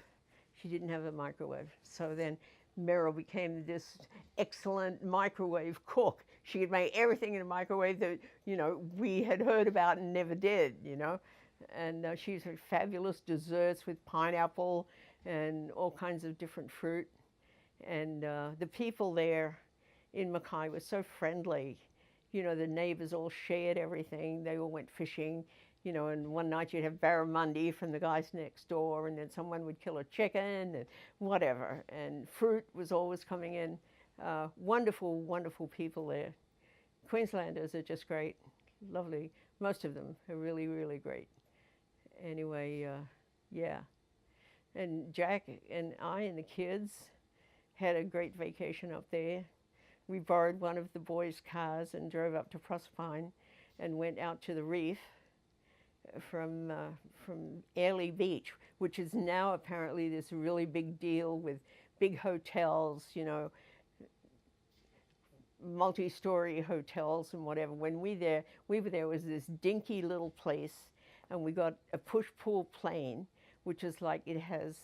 S2: She didn't have a microwave. So then Meryl became this excellent microwave cook. She could make everything in a microwave that, we had heard about and never did, And she's had fabulous desserts with pineapple and all kinds of different fruit. And the people there in Mackay were so friendly. The neighbors all shared everything. They all went fishing, and one night you'd have barramundi from the guys next door, and then someone would kill a chicken and whatever. And fruit was always coming in. Wonderful, wonderful people there. Queenslanders are just great, lovely. Most of them are really, really great. Anyway, yeah. And Jack and I and the kids had a great vacation up there. We borrowed one of the boys' cars and drove up to Proserpine and went out to the reef from Airlie Beach, which is now apparently this really big deal with big hotels, multi-story hotels and whatever. When we were there was this dinky little place, and we got a push-pull plane, which is like it has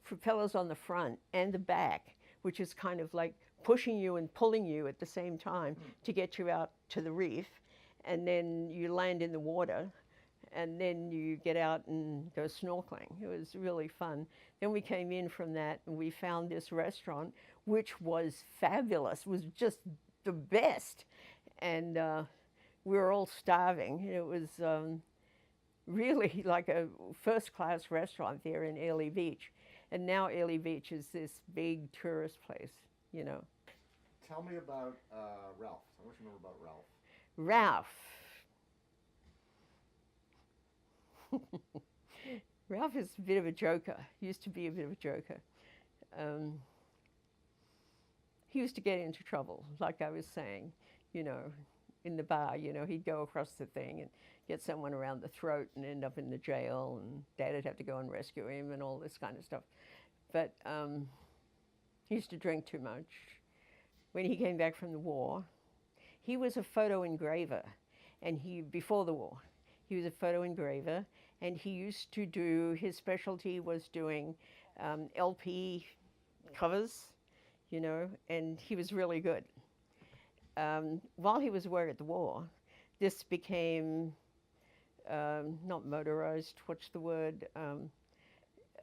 S2: propellers on the front and the back, which is kind of like pushing you and pulling you at the same time to get you out to the reef, and then you land in the water, and then you get out and go snorkeling. It was really fun. Then we came in from that, and we found this restaurant, which was fabulous. It was just the best. And we were all starving. It was really like a first-class restaurant there in Airlie Beach. And now Airlie Beach is this big tourist place,
S1: Tell me about Ralph. I wish you remember about
S2: Ralph. Ralph is a bit of a joker. Used to be a bit of a joker. He used to get into trouble, like I was saying, in the bar. He'd go across the thing and get someone around the throat and end up in the jail, and Dad would have to go and rescue him and all this kind of stuff. But he used to drink too much. When he came back from the war, he was a photo engraver, and before the war, he was a photo engraver, and he used to his specialty was doing LP covers, and he was really good. While he was away at the war, this became not motorized, what's the word?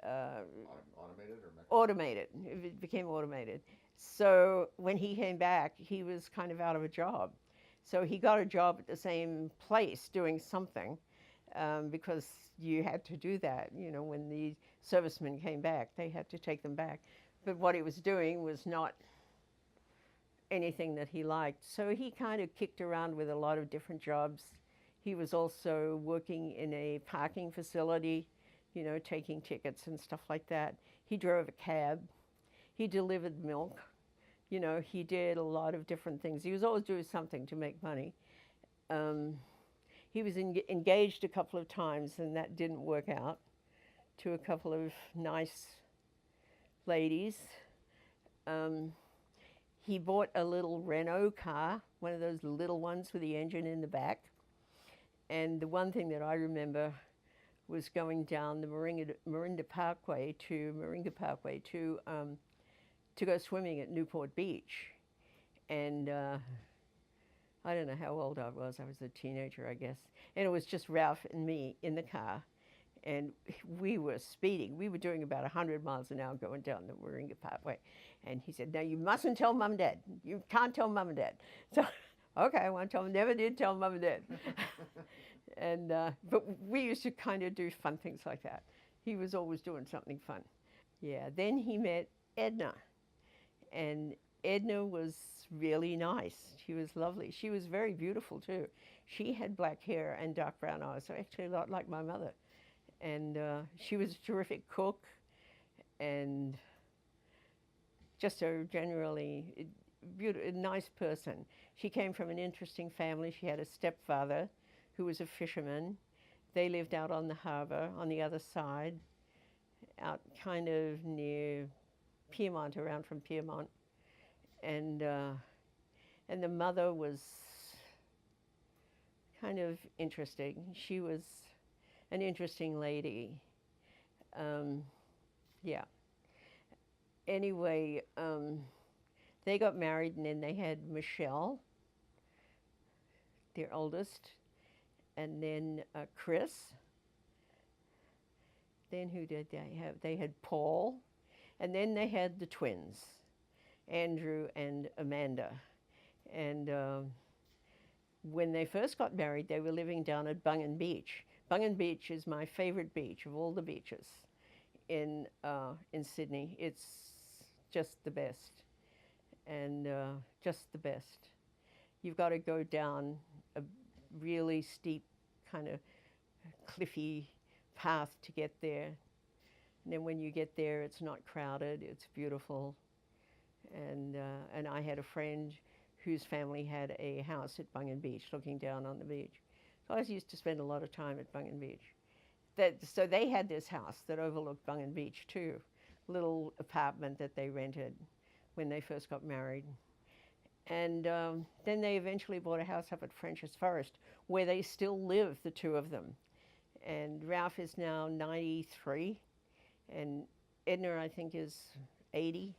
S1: automated or mechanized?
S2: Automated. It became automated. So when he came back, he was kind of out of a job. So he got a job at the same place doing something. because you had to do that. You know, when the servicemen came back, they had to take them back. But what he was doing was not anything that he liked. So he kind of kicked around with a lot of different jobs. He was also working in a parking facility, you know, taking tickets and stuff like that. He drove a cab. He delivered milk. You know, he did a lot of different things. He was always doing something to make money. He was engaged a couple of times, and that didn't work out, to a couple of nice ladies. He bought a little Renault car, one of those little ones with the engine in the back. And the one thing that I remember was going down the Moringa Parkway to go swimming at Newport Beach. And I don't know how old I was. I was a teenager, I guess. And it was just Ralph and me in the car. And we were speeding. We were doing about 100 miles an hour going down the Moringa Parkway. And he said, "Now you mustn't tell Mum and Dad. You can't tell Mum and Dad." So, okay, I won't tell them. Never did tell Mum and Dad. And but we used to kind of do fun things like that. He was always doing something fun. Yeah. Then he met Edna, and Edna was really nice. She was lovely. She was very beautiful too. She had black hair and dark brown eyes, so actually a lot like my mother. And she was a terrific cook, and just a generally nice person. She came from an interesting family. She had a stepfather who was a fisherman. They lived out on the harbor on the other side, out kind of near Piedmont, around from Piedmont. And the mother was kind of interesting. She was an interesting lady. Yeah. Anyway, they got married, and then they had Michelle, their oldest, and then Chris. Then who did they have? They had Paul, and then they had the twins, Andrew and Amanda. And when they first got married, they were living down at Bungan Beach. Bungan Beach is my favorite beach of all the beaches in Sydney. It's just the best, and just the best. You've got to go down a really steep, kind of cliffy path to get there. And then when you get there, it's not crowded. It's beautiful. And I had a friend whose family had a house at Bungan Beach, looking down on the beach. So I used to spend a lot of time at Bungan Beach. So they had this house that overlooked Bungan Beach too, little apartment that they rented when they first got married. And then they eventually bought a house up at French's Forest, where they still live, the two of them. And Ralph is now 93, and Edna, I think, is 90.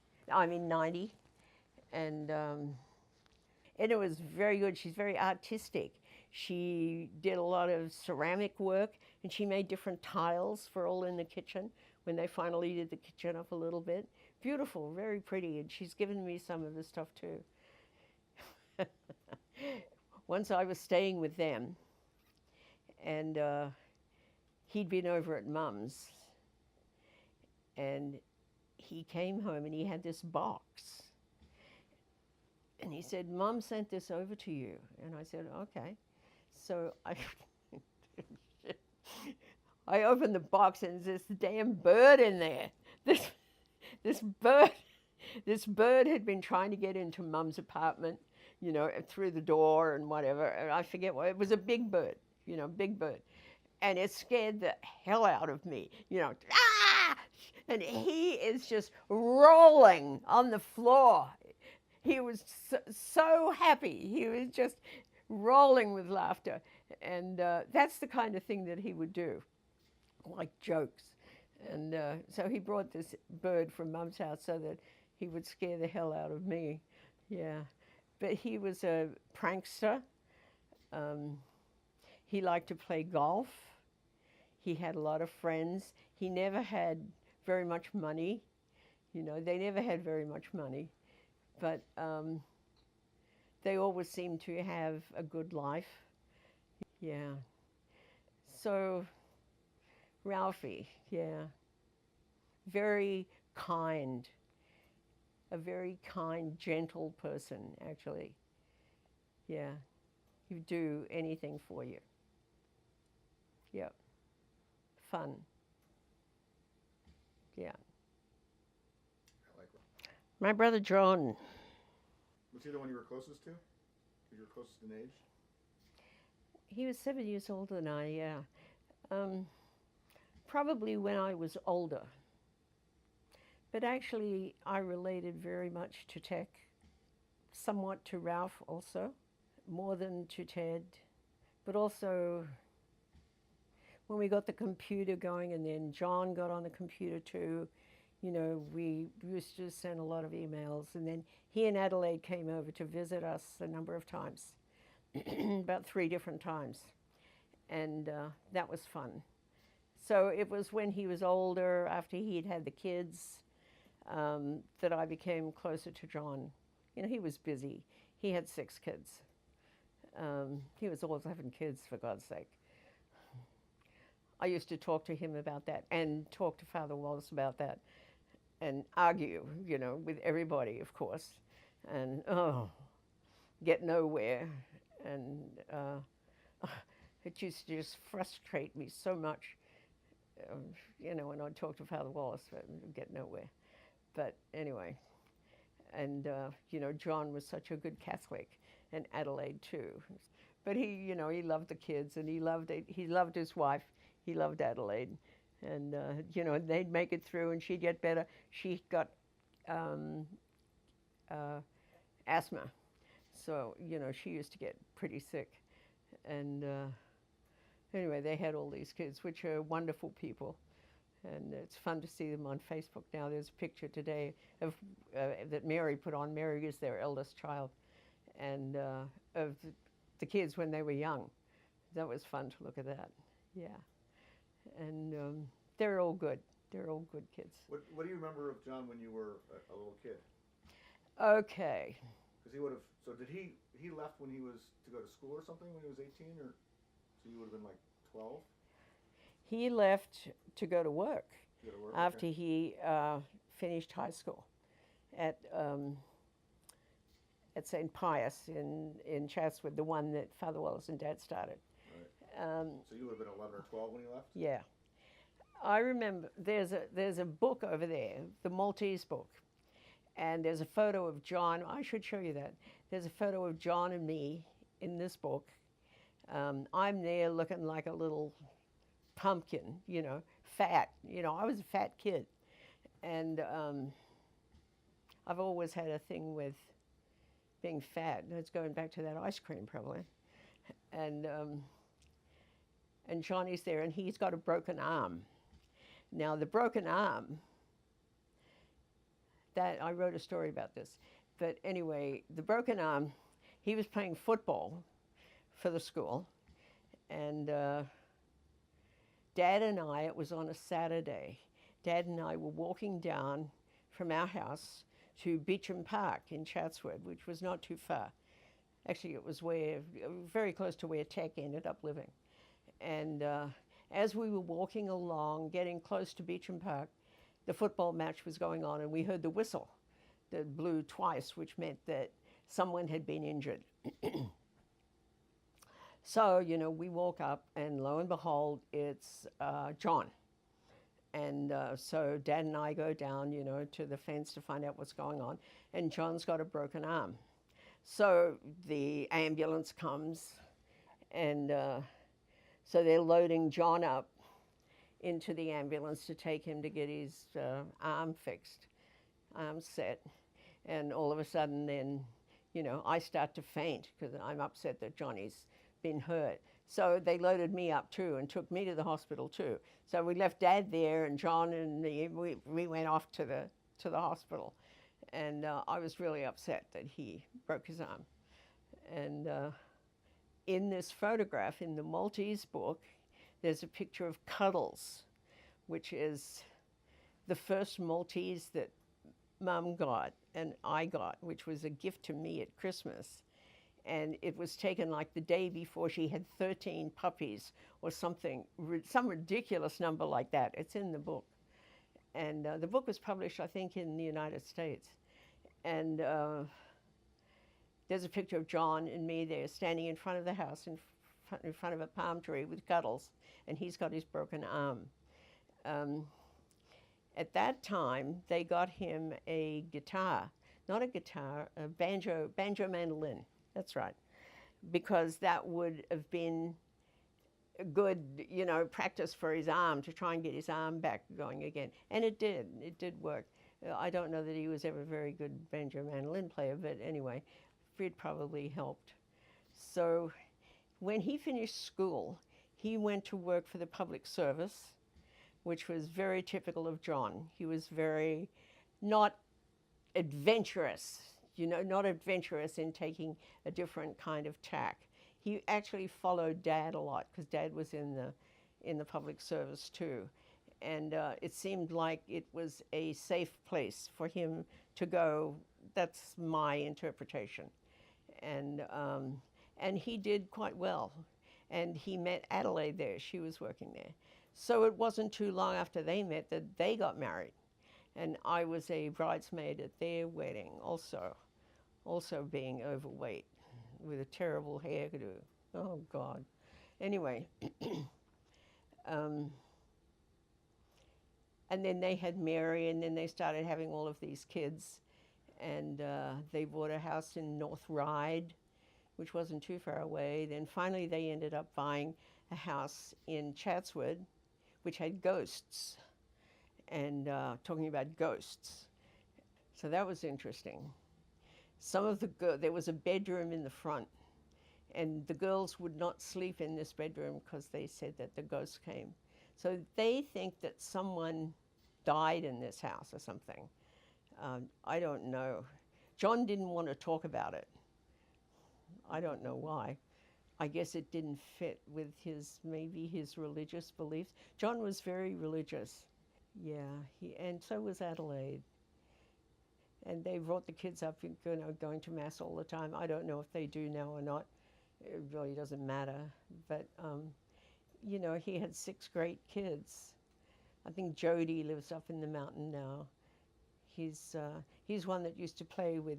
S2: And Edna was very good. She's very artistic. She did a lot of ceramic work, and she made different tiles for all in the kitchen when they finally did the kitchen up a little bit. Beautiful, very pretty, and she's given me some of the stuff too. Once I was staying with them, and he'd been over at Mum's, and he came home and he had this box. And he said, "Mum sent this over to you." And I said, "Okay." So I opened the box, and there's this damn bird in there. This bird had been trying to get into Mum's apartment, you know, through the door and whatever. And I forget what, it was a big bird, you know, big bird. And it scared the hell out of me, you know. Ah! And he is just rolling on the floor. He was so happy. He was just rolling with laughter. And that's the kind of thing that he would do, like jokes. And so he brought this bird from Mum's house so that he would scare the hell out of me. Yeah. But he was a prankster. He liked to play golf. He had a lot of friends. He never had very much money. You know, they never had very much money. But they always seemed to have a good life. Yeah. So, Ralphie, yeah, very kind, a very kind, gentle person, actually. Yeah, he'd do anything for you. Yeah, fun. Yeah.
S1: I like that.
S2: My brother John,
S1: Was he the one you were closest to? You were closest in age?
S2: he was 7 years older than I, yeah. Um, Probably when I was older. But actually, I related very much to Tech, somewhat to Ralph also, more than to Ted. But also, when we got the computer going and then John got on the computer too, we used to send a lot of emails. And then he and Adelaide came over to visit us a number of times, about 3 different times. And that was fun. So it was when he was older, after he'd had the kids, that I became closer to John. He was busy. He had 6 kids. He was always having kids, for God's sake. I used to talk to him about that and talk to Father Wallace about that and argue, with everybody, of course, and get nowhere. And it used to just frustrate me so much, when I'd talk to Father Wallace, but get nowhere. But anyway, and John was such a good Catholic, and Adelaide too. But he loved the kids, and he loved it. He loved his wife. He loved Adelaide, and they'd make it through, and she'd get better. She got um, asthma, so she used to get pretty sick, and anyway, they had all these kids, which are wonderful people. And it's fun to see them on Facebook now. There's a picture today of that Mary put on. Mary is their eldest child, and of the kids when they were young. That was fun to look at that. Yeah, and they're all good. They're all good kids.
S1: What do you remember of John when you were a little kid?
S2: Okay.
S1: Because he would have. So did he left when he was to go to school or something when he was 18, or so you would have been like 12?
S2: He left to go to work, after
S1: Okay.
S2: he finished high school at St. Pius in Chatswood, the one that Father Wallace and Dad started.
S1: Right. So you would have been 11 or 12 when he left?
S2: Yeah. I remember there's a book over there, the Maltese book, and there's a photo of John. I should show you that. There's a photo of John and me in this book. I'm there looking like a little pumpkin, fat. I was a fat kid. And I've always had a thing with being fat. It's going back to that ice cream, probably. And Johnny's there, and he's got a broken arm. Now, the broken arm, that I wrote a story about this. But anyway, the broken arm, he was playing football for the school. And Dad and I, it was on a Saturday, Dad and I were walking down from our house to Beecham Park in Chatswood, which was not too far. Actually, it was very close to where Tech ended up living. And as we were walking along, getting close to Beecham Park, the football match was going on, and we heard the whistle that blew twice, which meant that someone had been injured. So, we walk up, and lo and behold, it's John. And so Dad and I go down, to the fence to find out what's going on. And John's got a broken arm. So the ambulance comes, and so they're loading John up into the ambulance to take him to get his arm fixed, arm set. And all of a sudden then, I start to faint because I'm upset that Johnny's been hurt. So they loaded me up too and took me to the hospital too. So we left Dad there, and John and me, we went off to the hospital. And I was really upset that he broke his arm. And in this photograph in the Maltese book, there's a picture of Cuddles, which is the first Maltese that Mum got and I got, which was a gift to me at Christmas. and it was taken like the day before she had 13 puppies or something, some ridiculous number like that. It's in the book. And the book was published, I think, in the United States. And there's a picture of John and me there standing in front of the house, in front of a palm tree with cuddles, and he's got his broken arm. At that time, they got him a guitar, not a guitar, a banjo mandolin. That's right, because that would have been a good, practice for his arm, to try and get his arm back going again. And it did work. I don't know that he was ever a very good banjo mandolin player, but anyway, it probably helped. So when he finished school, he went to work for the public service, which was very typical of John. He was very not adventurous, not adventurous in taking a different kind of tack. He actually followed Dad a lot, because Dad was in the public service too. And it seemed like it was a safe place for him to go. That's my interpretation. And he did quite well. And he met Adelaide there. She was working there. So it wasn't too long after they met that they got married. And I was a bridesmaid at their wedding also being overweight with a terrible hairdo. Oh, God. Anyway, and then they had Mary, and then they started having all of these kids. And they bought a house in North Ryde, which wasn't too far away. Then finally they ended up buying a house in Chatswood, which had ghosts, and talking about ghosts. So that was interesting. There was a bedroom in the front, and the girls would not sleep in this bedroom because they said that the ghosts came. So they think that someone died in this house or something. I don't know. John didn't want to talk about it. I don't know why. I guess it didn't fit with maybe his religious beliefs. John was very religious. Yeah, and so was Adelaide. And they brought the kids up, going to Mass all the time. I don't know if they do now or not. It really doesn't matter. But, he had 6 great kids. I think Jody lives up in the mountain now. He's one that used to play with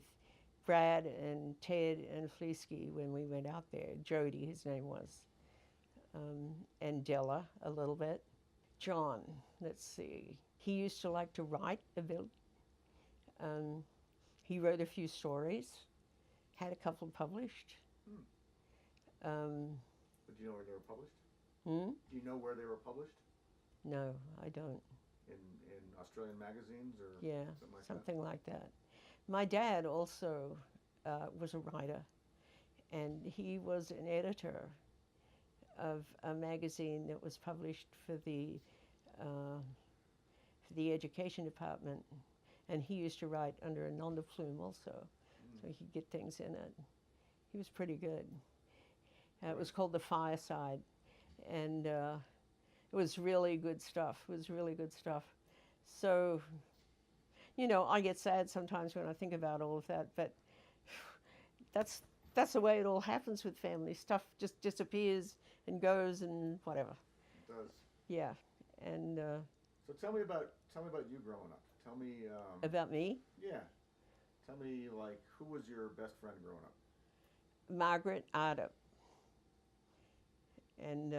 S2: Brad and Ted and Fleesky when we went out there. Jody, his name was. And Della, a little bit. John, let's see. He used to like to write a bit. He wrote a few stories, had a couple published.
S1: But do you know where they were published? Do you know where they were published?
S2: No, I don't.
S1: In Australian magazines or
S2: something like that. My dad also was a writer, and he was an editor of a magazine that was published for the education department, and he used to write under a nom de plume also, so he could get things in it. He was pretty good. It was called The Fireside, and it was really good stuff. So, I get sad sometimes when I think about all of that, but that's the way it all happens with family. Stuff just disappears and goes and whatever.
S1: It does.
S2: Yeah, and
S1: so tell me about you growing up. Tell me
S2: about me.
S1: Yeah, tell me who was your best friend growing up?
S2: Margaret Ardup. And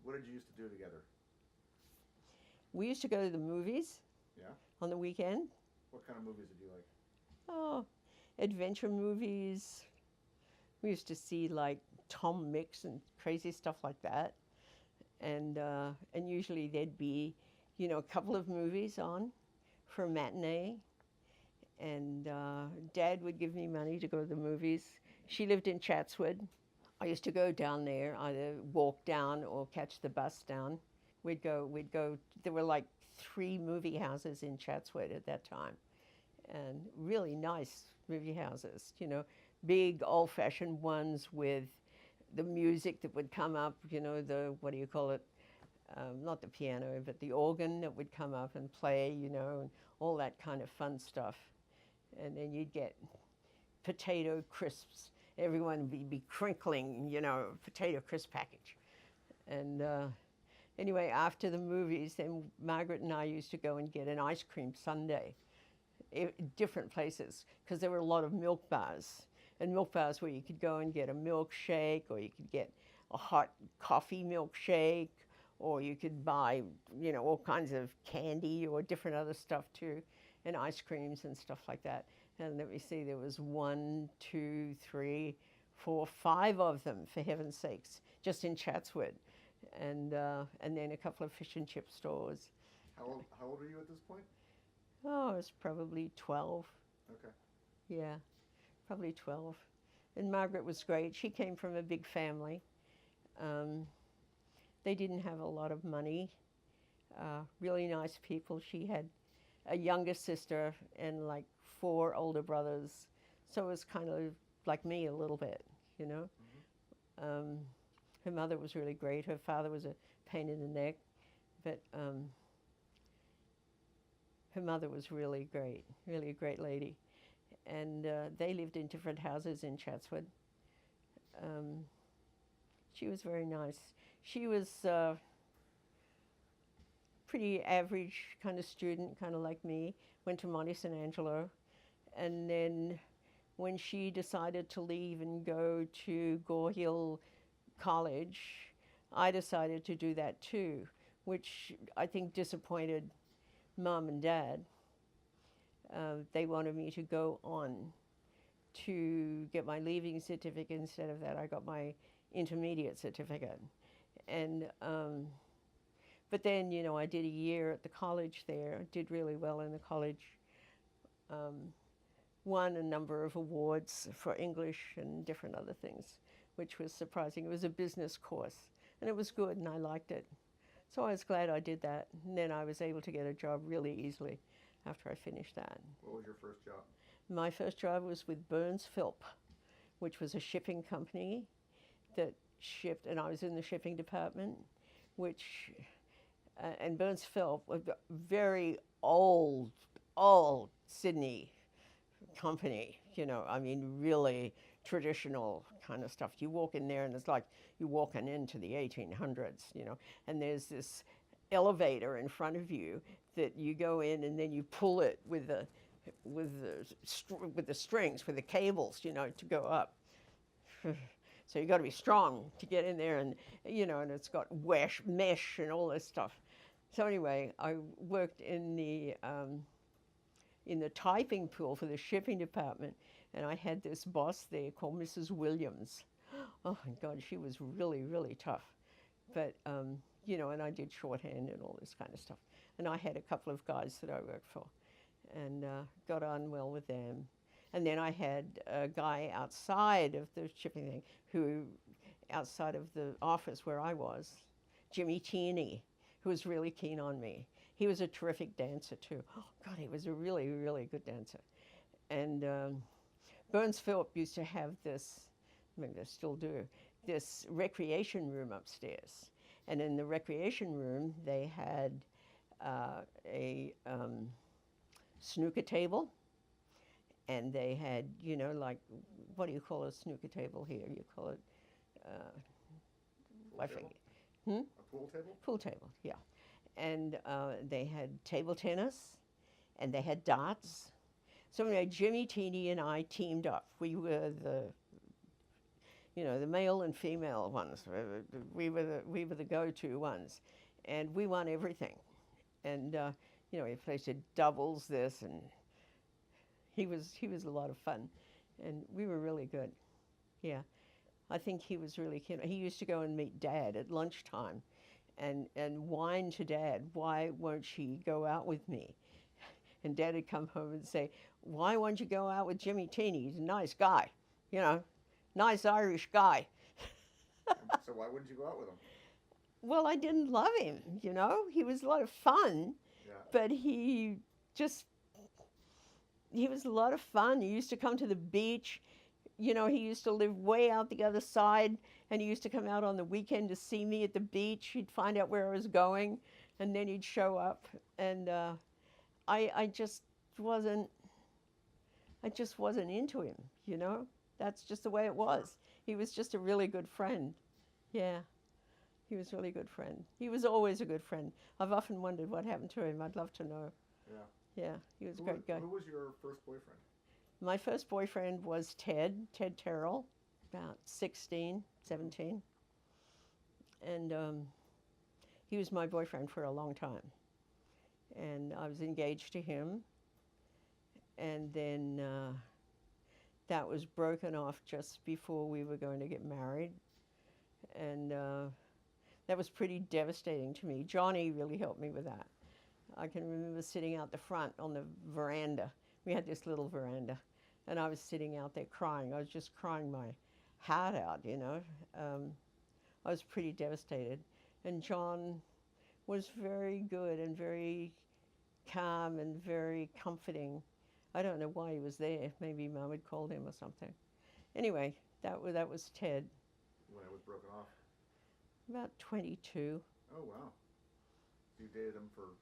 S1: what did you used to do together?
S2: We used to go to the movies.
S1: Yeah.
S2: On the weekend.
S1: What kind of movies did you like?
S2: Oh, adventure movies. We used to see Tom Mix and crazy stuff like that, and usually there'd be, a couple of movies on for a matinee, and Dad would give me money to go to the movies. She lived in Chatswood. I used to go down there, either walk down or catch the bus down. We'd go. There were 3 movie houses in Chatswood at that time, and really nice movie houses, big old-fashioned ones with the music that would come up, what do you call it, not the piano, but the organ that would come up and play, and all that kind of fun stuff. And then you'd get potato crisps everyone would be crinkling, potato crisp package. And anyway, after the movies, then Margaret and I used to go and get an ice cream sundae, different places, because there were a lot of milk bars. And milk bars where you could go and get a milkshake, or you could get a hot coffee milkshake, or you could buy, all kinds of candy or different other stuff too, and ice creams and stuff like that. And let me see, there was 1, 2, 3, 4, 5 of them, for heaven's sakes, just in Chatswood. And then a couple of fish and chip stores.
S1: How old were you at this point?
S2: Oh, I was probably 12.
S1: Okay.
S2: Yeah, probably 12. And Margaret was great. She came from a big family. They didn't have a lot of money. Really nice people. She had a younger sister and like 4 older brothers. So it was kind of like me a little bit, Mm-hmm. Her mother was really great. Her father was a pain in the neck. But her mother was really great, really a great lady. And they lived in different houses in Chatswood. She was very nice. She was pretty average kind of student, kind of like me, went to Monte San Angelo. And then when she decided to leave and go to Gore Hill College, I decided to do that too, which I think disappointed Mom and Dad. They wanted me to go on to get my leaving certificate. Instead of that, I got my intermediate certificate. And but then, I did a year at the college there, did really well in the college, won a number of awards for English and different other things, which was surprising. It was a business course, and it was good, and I liked it. So I was glad I did that, and then I was able to get a job really easily after I finished that.
S1: What was your first job?
S2: My first job was with Burns Philp, which was a shipping company that shipped, and I was in the shipping department, which, and Burns Philp was a very old Sydney company, really traditional kind of stuff. You walk in there and it's like you're walking into the 1800s, and there's this elevator in front of you that you go in and then you pull it with the strings, with the cables, to go up. So you got to be strong to get in there, and and it's got mesh and all this stuff. So anyway, I worked in the typing pool for the shipping department, and I had this boss there called Mrs. Williams. Oh my God, she was really, really tough. But and I did shorthand and all this kind of stuff. And I had a couple of guys that I worked for, and got on well with them. And then I had a guy outside of the shipping thing, outside of the office where I was, Jimmy Tierney, who was really keen on me. He was a terrific dancer too. Oh God, he was a really, really good dancer. And Burns Philp used to have this, maybe they still do, this recreation room upstairs. And in the recreation room, they had a snooker table. And they had, like, what do you call a snooker table here? You call it, I forget.
S1: A pool table?
S2: Pool table, yeah. And they had table tennis, and they had darts. So anyway, Jimmy Teeny and I teamed up. We were the male and female ones. We were the go-to ones, and we won everything. And we played doubles this, and he was a lot of fun, and we were really good. Yeah, I think he was really keen. He used to go and meet Dad at lunchtime, and whine to Dad, why won't she go out with me? And Dad would come home and say, why won't you go out with Jimmy Teeny? He's a nice guy, nice Irish guy.
S1: So why wouldn't you go out with him?
S2: Well, I didn't love him, He was a lot of fun,
S1: yeah.
S2: But he was a lot of fun. He used to come to the beach. He used to live way out the other side, and he used to come out on the weekend to see me at the beach. He'd find out where I was going, and then he'd show up. And I just wasn't into him, That's just the way it was. He was just a really good friend. Yeah, he was a really good friend. He was always a good friend. I've often wondered what happened to him. I'd love to know.
S1: Yeah.
S2: Yeah, he was a great guy.
S1: Who was your first boyfriend?
S2: My first boyfriend was Ted Terrell, about 16, 17. And he was my boyfriend for a long time. And I was engaged to him. And then that was broken off just before we were going to get married. And that was pretty devastating to me. Johnny really helped me with that. I can remember sitting out the front on the veranda. We had this little veranda. And I was sitting out there crying. I was just crying my heart out, you know. I was pretty devastated. And John was very good and very calm and very comforting. I don't know why he was there. Maybe Mum had called him or something. Anyway, that was Ted.
S1: When it was broken off?
S2: About 22.
S1: Oh, wow. You dated him for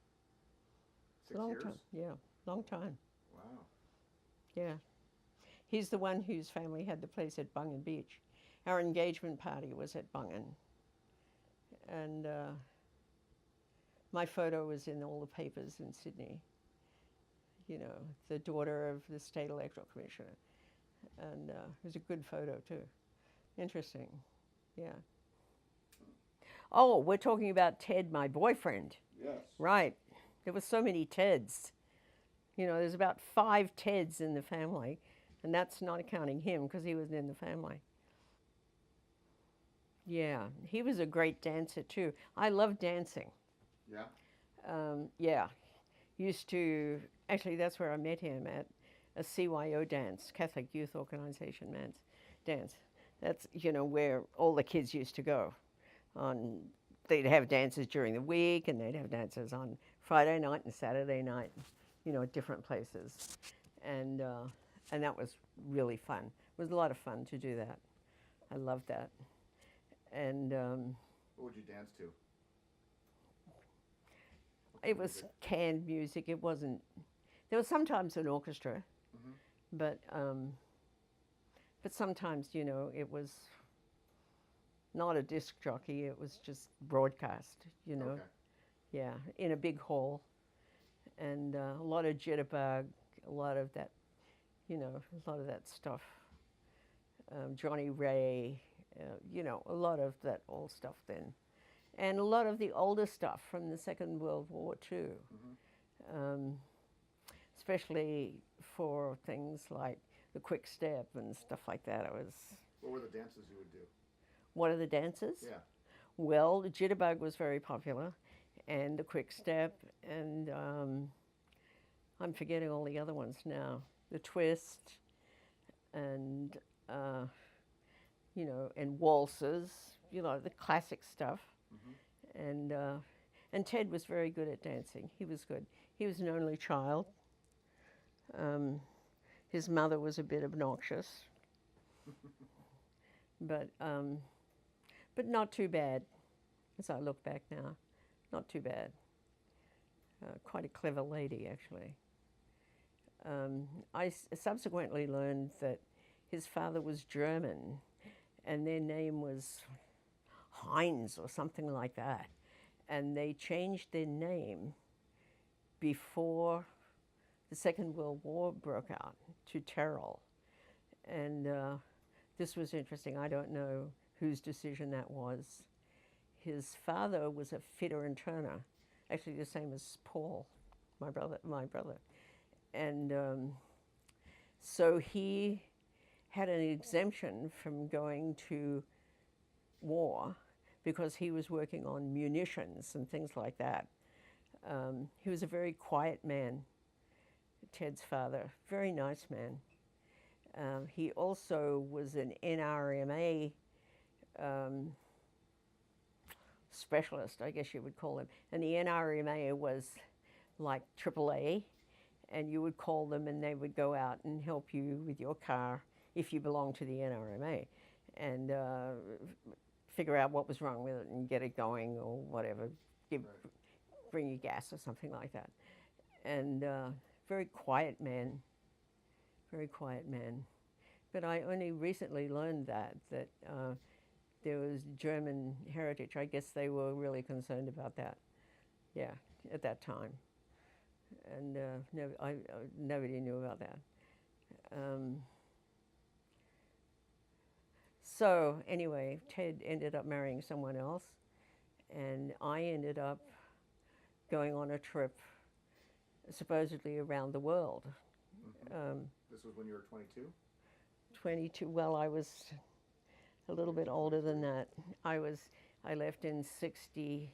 S1: 6
S2: Long
S1: years?
S2: time. Yeah, long time.
S1: Wow.
S2: Yeah. He's the one whose family had the place at Bungan Beach. Our engagement party was at Bungan. And my photo was in all the papers in Sydney. You know, the daughter of the State Electoral Commissioner. And it was a good photo, too. Interesting. Yeah. Oh, we're talking about Ted, my boyfriend.
S1: Yes.
S2: Right. There were so many Teds. You know, there's about 5 Teds in the family. And that's not counting him because he wasn't in the family. Yeah, he was a great dancer too. I love dancing.
S1: Yeah?
S2: Yeah, used to, actually that's where I met him, at a CYO dance, Catholic Youth Organization dance. That's, you know, where all the kids used to go. They'd have dances during the week and they'd have dances on Friday night and Saturday night, you know, at different places. And that was really fun. It was a lot of fun to do that. I loved that. And
S1: what would you dance to?
S2: it was canned music. It wasn't. There was sometimes an orchestra, but sometimes, you know, it was not a disc jockey. It was just broadcast. You know,
S1: Okay.
S2: yeah, in a big hall, and a lot of jitterbug, a lot of that, you know, a lot of that stuff. Johnny Ray. You know, a lot of that old stuff then. And a lot of the older stuff from the Second World War too. Especially for things like the quick step and stuff like that.
S1: What were the dances you would do?
S2: What are the dances?
S1: Yeah.
S2: Well, the jitterbug was very popular, and the quick step, and I'm forgetting all the other ones now. The twist, and you know, and waltzes, you know, the classic stuff. And Ted was very good at dancing. He was good. He was an only child. His mother was a bit obnoxious, but not too bad. As I look back now, not too bad. Quite a clever lady, actually. I subsequently learned that his father was German, and their name was Heinz or something like that. And they changed their name before the Second World War broke out to Terrell. And this was interesting. I don't know whose decision that was. His father was a fitter and turner, actually the same as Paul, my brother. And so he had an exemption from going to war because he was working on munitions and things like that. He was a very quiet man, Ted's father, very nice man. He also was an NRMA specialist, I guess you would call him. And the NRMA was like AAA, and you would call them and they would go out and help you with your car if you belonged to the NRMA, and figure out what was wrong with it and get it going or whatever, bring you gas or something like that. And very quiet man, very quiet man. But I only recently learned that there was German heritage. I guess they were really concerned about that. Yeah, at that time, and nobody knew about that. Um, so anyway, Ted ended up marrying someone else, and I ended up going on a trip, supposedly around the world.
S1: This was when you were 22?
S2: 22. Well, I was a little bit older than that. I left in 64.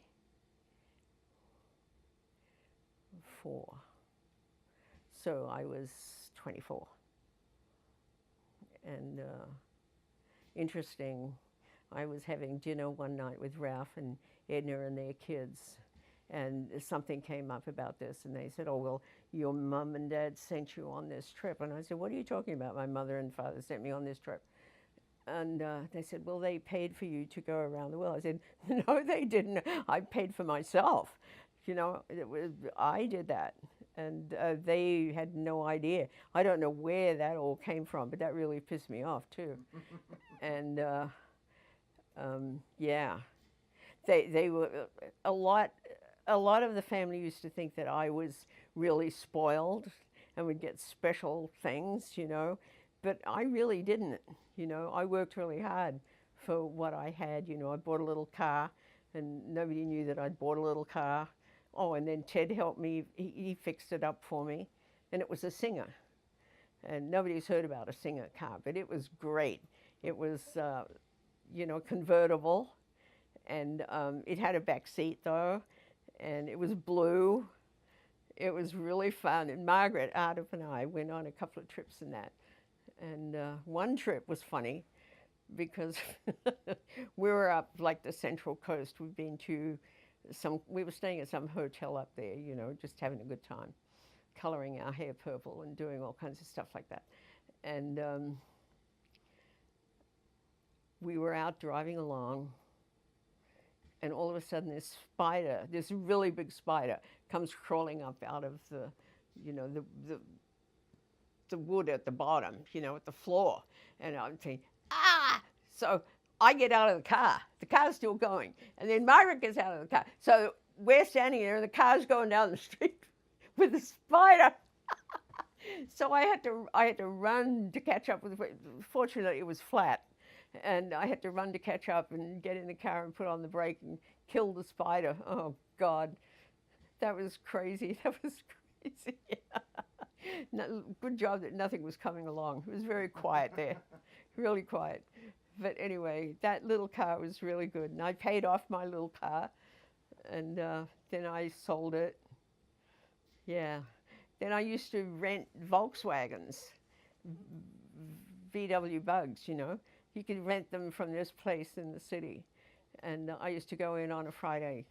S2: So I was 24. And interesting, I was having dinner one night with Ralph and Edna and their kids, and something came up about this, and they said, oh, well, your mum and dad sent you on this trip. And I said, what are you talking about? My mother and father sent me on this trip. And they said, well, they paid for you to go around the world. I said, no, they didn't. I paid for myself. I did that. And they had no idea. I don't know where that all came from, but that really pissed me off, too. And, yeah, they were, a lot of the family used to think that I was really spoiled and would get special things, but I really didn't. I worked really hard for what I had. I bought a little car, and nobody knew that I'd bought a little car. Oh, and then Ted helped me. He fixed it up for me, and it was a Singer. And nobody's heard about a Singer car, but it was great. It was, convertible, and it had a back seat, though, and it was blue. It was really fun. And Margaret Ardip and I went on a couple of trips in that. And one trip was funny because we were up like the Central Coast. We've been to we were staying at some hotel up there, just having a good time, coloring our hair purple and doing all kinds of stuff like that. And we were out driving along, and all of a sudden this really big spider, comes crawling up out of the wood at the bottom, at the floor. And I'm saying, ah! So I get out of the car. The car's still going. And then Margaret gets out of the car. So we're standing there, and the car's going down the street with the spider. So I had to run to catch up with it. Fortunately, it was flat. And I had to run to catch up and get in the car and put on the brake and kill the spider. Oh, God. That was crazy. That was crazy. No, good job that nothing was coming along. It was very quiet there, really quiet. But anyway, that little car was really good. And I paid off my little car, and then I sold it. Yeah. Then I used to rent Volkswagens, VW Bugs, You could rent them from this place in the city. And I used to go in on a Friday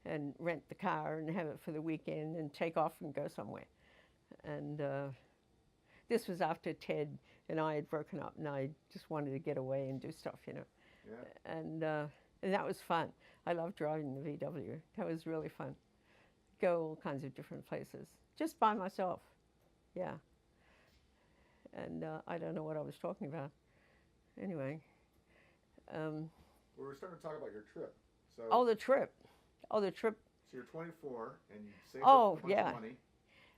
S2: and rent the car and have it for the weekend and take off and go somewhere. And this was after Ted and I had broken up, and I just wanted to get away and do stuff, Yeah. And that was fun. I loved driving the VW. That was really fun. Go all kinds of different places, just by myself. Yeah. And I don't know what I was talking about. Anyway.
S1: We were starting to talk about your trip.
S2: The trip.
S1: So you're 24, and you saved up a bunch of money.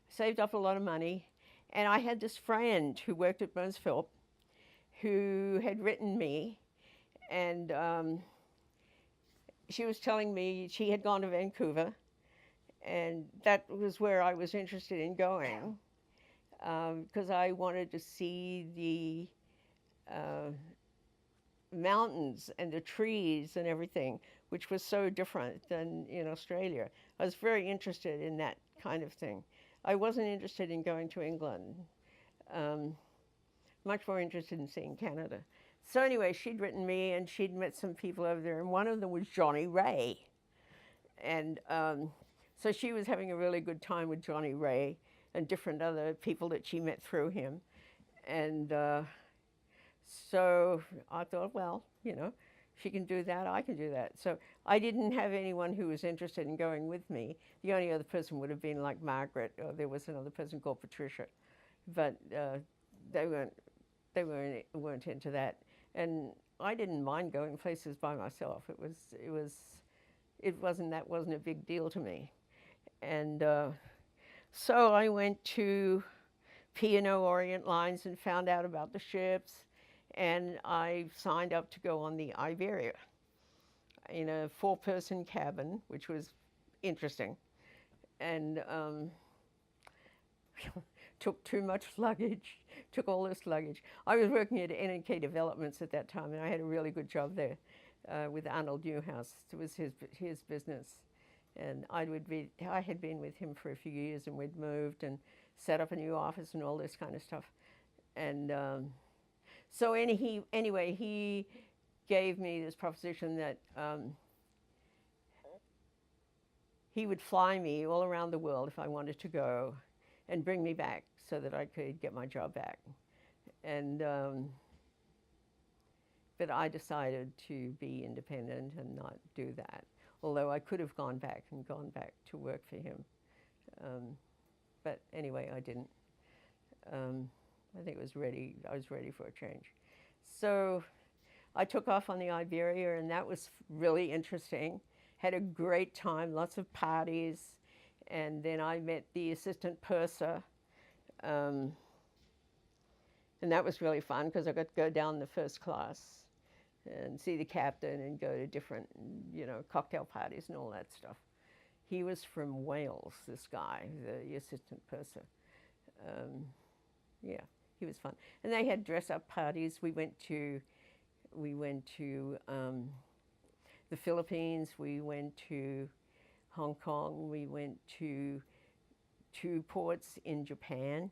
S2: Saved up a lot of money. And I had this friend who worked at Burns Philp who had written me, and she was telling me she had gone to Vancouver, and that was where I was interested in going, because I wanted to see the mountains and the trees and everything, which was so different than in Australia. I was very interested in that kind of thing. I wasn't interested in going to England. Much more interested in seeing Canada. So anyway, she'd written me, and she'd met some people over there, and one of them was Johnny Ray. And so she was having a really good time with Johnny Ray and different other people that she met through him. And so I thought, well, she can do that, I can do that. So I didn't have anyone who was interested in going with me. The only other person would have been like Margaret, or there was another person called Patricia. But they weren't they weren't into that, and I didn't mind going places by myself. That wasn't a big deal to me, and so I went to P&O Orient Lines and found out about the ships, and I signed up to go on the Iberia in a 4-person cabin, which was interesting, and took too much luggage, took all this luggage. I was working at NK Developments at that time, and I had a really good job there with Arnold Newhouse. It was his business, and I had been with him for a few years, and we'd moved and set up a new office and all this kind of stuff. And so anyway, he gave me this proposition that he would fly me all around the world if I wanted to go, and bring me back so that I could get my job back. And but I decided to be independent and not do that, although I could have gone back to work for him. But anyway, I didn't. I think I was ready for a change. So I took off on the Iberia, and that was really interesting. Had a great time, lots of parties, and then I met the assistant purser, and that was really fun because I got to go down the first class and see the captain and go to different, cocktail parties and all that stuff. He was from Wales, this guy, the assistant purser. Yeah, he was fun. And they had dress-up parties. We went to the Philippines. We went to Hong Kong. We went to 2 ports in Japan.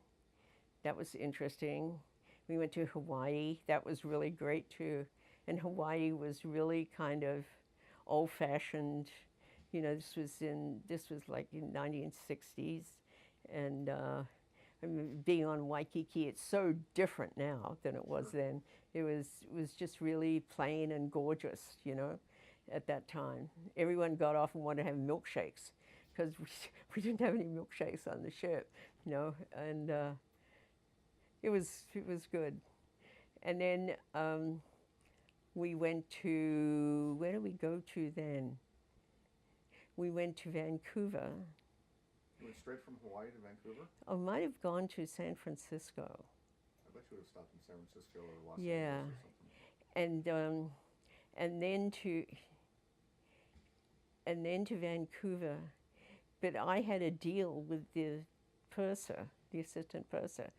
S2: That was interesting. We went to Hawaii. That was really great too. And Hawaii was really kind of old-fashioned. This was like in 1960s, and I mean, being on Waikiki, it's so different now than it was then. It was just really plain and gorgeous, at that time. Everyone got off and wanted to have milkshakes because we didn't have any milkshakes on the ship, and it was good. And then we went to, where did we go to then? We went to Vancouver.
S1: You went straight from Hawaii to Vancouver?
S2: I might have gone to San Francisco.
S1: I bet you would have stopped in San Francisco or Los Angeles or something. And then to Vancouver. But I had a deal with the purser, the assistant purser.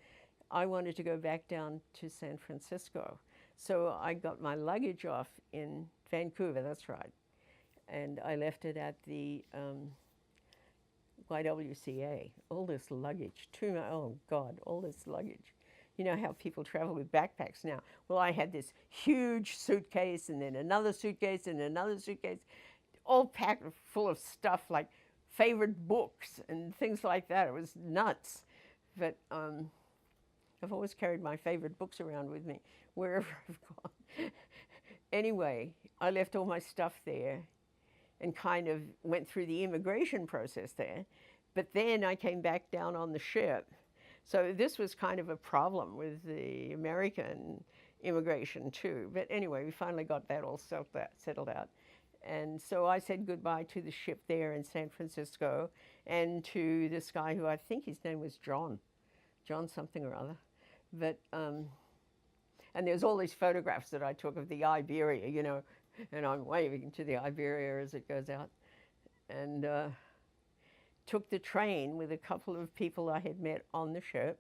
S1: I wanted to go back down to San Francisco. So I got my luggage off in Vancouver, that's right. And I left it at the YWCA. All this luggage, oh God, all this luggage. You know how people travel with backpacks now. Well, I had this huge suitcase, and then another suitcase, and another suitcase, all packed full of stuff like favorite books and things like that. It was nuts. But I've always carried my favorite books around with me wherever I've gone. Anyway, I left all my stuff there and kind of went through the immigration process there. But then I came back down on the ship. So this was kind of a problem with the American immigration too. But anyway, we finally got that all settled out. And so I said goodbye to the ship there in San Francisco and to this guy who I think his name was John something or other. But, and there's all these photographs that I took of the Iberia, and I'm waving to the Iberia as it goes out. And took the train with a couple of people I had met on the ship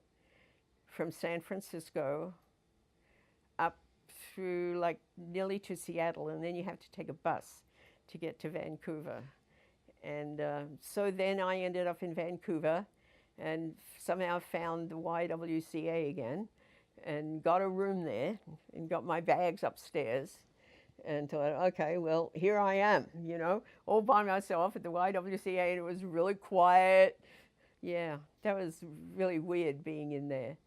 S1: from San Francisco up through like nearly to Seattle, and then you have to take a bus to get to Vancouver. And so then I ended up in Vancouver and somehow found the YWCA again and got a room there and got my bags upstairs and thought, okay, well, here I am, all by myself at the YWCA, and it was really quiet. Yeah, that was really weird being in there.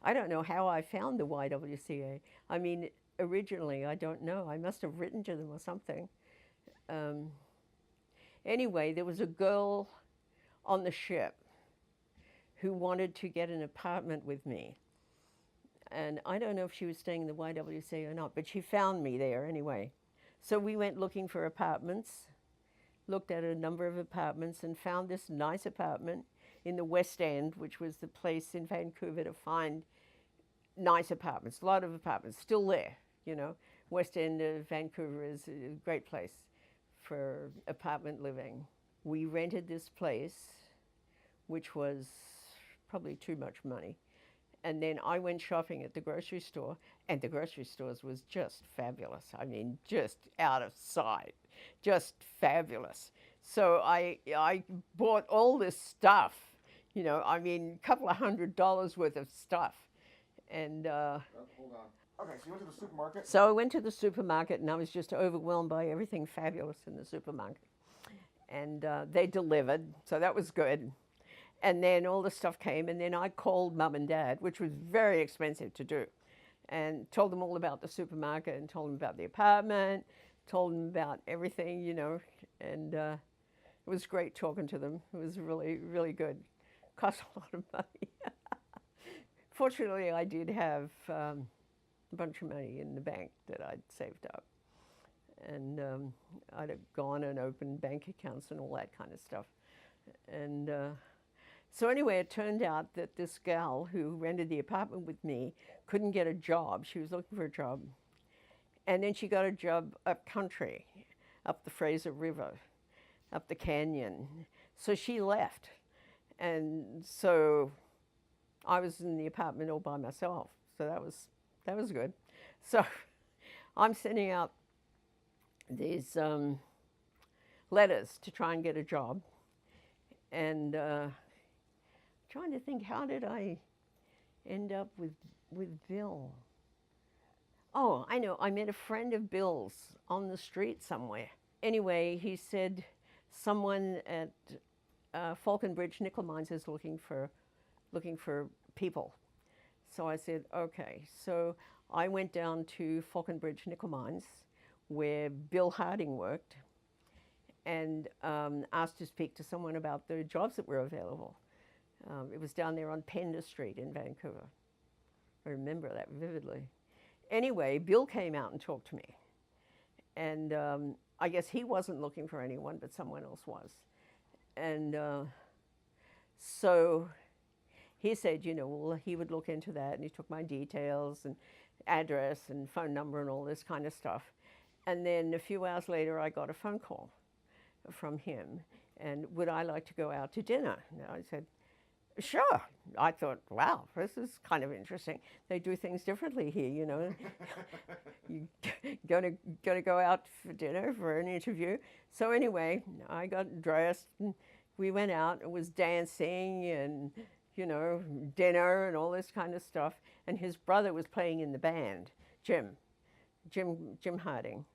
S1: I don't know how I found the YWCA. I mean, originally, I don't know. I must have written to them or something. Anyway, there was a girl on the ship who wanted to get an apartment with me.
S2: And I don't know if she was staying in the YWCA or not, but she found me there anyway. So we went looking for apartments, looked at a number of apartments, and found this nice apartment in the West End, which was the place in Vancouver to find nice apartments, a lot of apartments, still there, you know. West End of Vancouver is a great place for apartment living. We rented this place, which was probably too much money. And then I went shopping at the grocery store, and the grocery stores was just fabulous. I mean, just out of sight, just fabulous. So I bought all this stuff, you know, I mean, a couple of $100 worth of stuff. And
S3: hold on. Okay, so you went to the supermarket?
S2: so I went to the supermarket, and I was just overwhelmed by everything fabulous in the supermarket. And they delivered, so that was good. And then all the stuff came, and then I called Mum and Dad, which was very expensive to do, and told them all about the supermarket, and told them about the apartment, told them about everything, you know, and it was great talking to them. It was really, really good. Cost a lot of money. Fortunately, I did have a bunch of money in the bank that I'd saved up, and I'd have gone and opened bank accounts and all that kind of stuff. And so anyway, it turned out that this gal who rented the apartment with me couldn't get a job. She was looking for a job. And then she got a job up country, up the Fraser River, up the canyon. So she left. And so I was in the apartment all by myself. So that was good. So I'm sending out these letters to try and get a job. And trying to think, how did I end up with Bill? Oh, I know. I met a friend of Bill's on the street somewhere. Anyway, he said someone at Falconbridge Nickel Mines is looking for people. So I said, okay. So I went down to Falconbridge Nickel Mines, where Bill Harding worked, and asked to speak to someone about the jobs that were available. It was down there on Pender Street in Vancouver. I remember that vividly. Anyway, Bill came out and talked to me. And I guess he wasn't looking for anyone, but someone else was. And so he said, you know, well, he would look into that. And he took my details and address and phone number and all this kind of stuff. And then a few hours later, I got a phone call from him. And would I like to go out to dinner? And I said, sure. I thought, wow, this is kind of interesting. They do things differently here, you know. You gonna go out for dinner for an interview. So anyway, I got dressed and we went out. It was dancing and, you know, dinner and all this kind of stuff. And his brother was playing in the band, Jim Harding.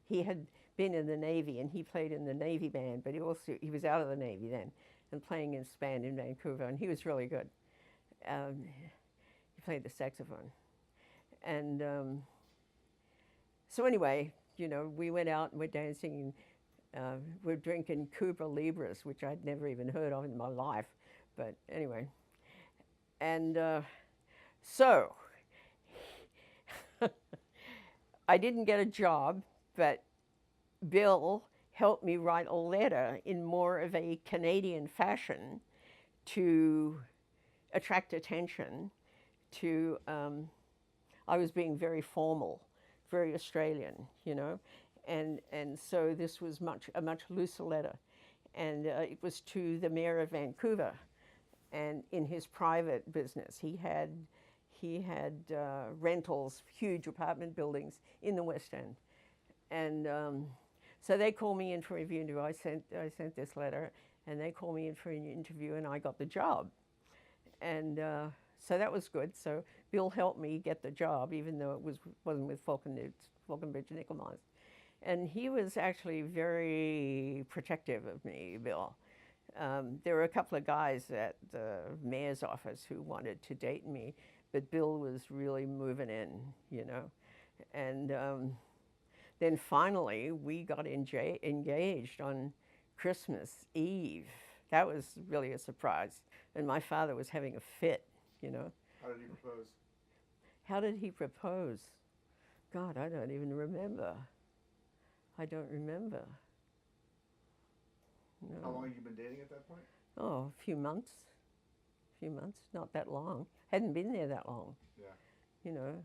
S2: He had been in the Navy and he played in the Navy band, but he was out of the Navy then and playing in his band in Vancouver, and he was really good. He played the saxophone. And so anyway, you know, we went out and we're dancing and we're drinking Cuba Libras, which I'd never even heard of in my life. But anyway, and so I didn't get a job, but Bill helped me write a letter in more of a Canadian fashion to attract attention to, I was being very formal, very Australian, you know, and so this was a much looser letter. And it was to the Mayor of Vancouver, and in his private business. He had rentals, huge apartment buildings in the West End. And so they called me in for a interview. I sent this letter, and they called me in for an interview, and I got the job. And so that was good. So Bill helped me get the job, even though it wasn't with Falconbridge Nickel Mines. And he was actually very protective of me, Bill. There were a couple of guys at the mayor's office who wanted to date me, but Bill was really moving in, you know. And then finally, we got engaged on Christmas Eve. That was really a surprise. And my father was having a fit, you know.
S3: How did he propose?
S2: How did he propose? God, I don't even remember. I don't remember. No.
S3: How long had you been dating at that point?
S2: Oh, a few months. A few months, not that long. Hadn't been there that long.
S3: Yeah.
S2: You know,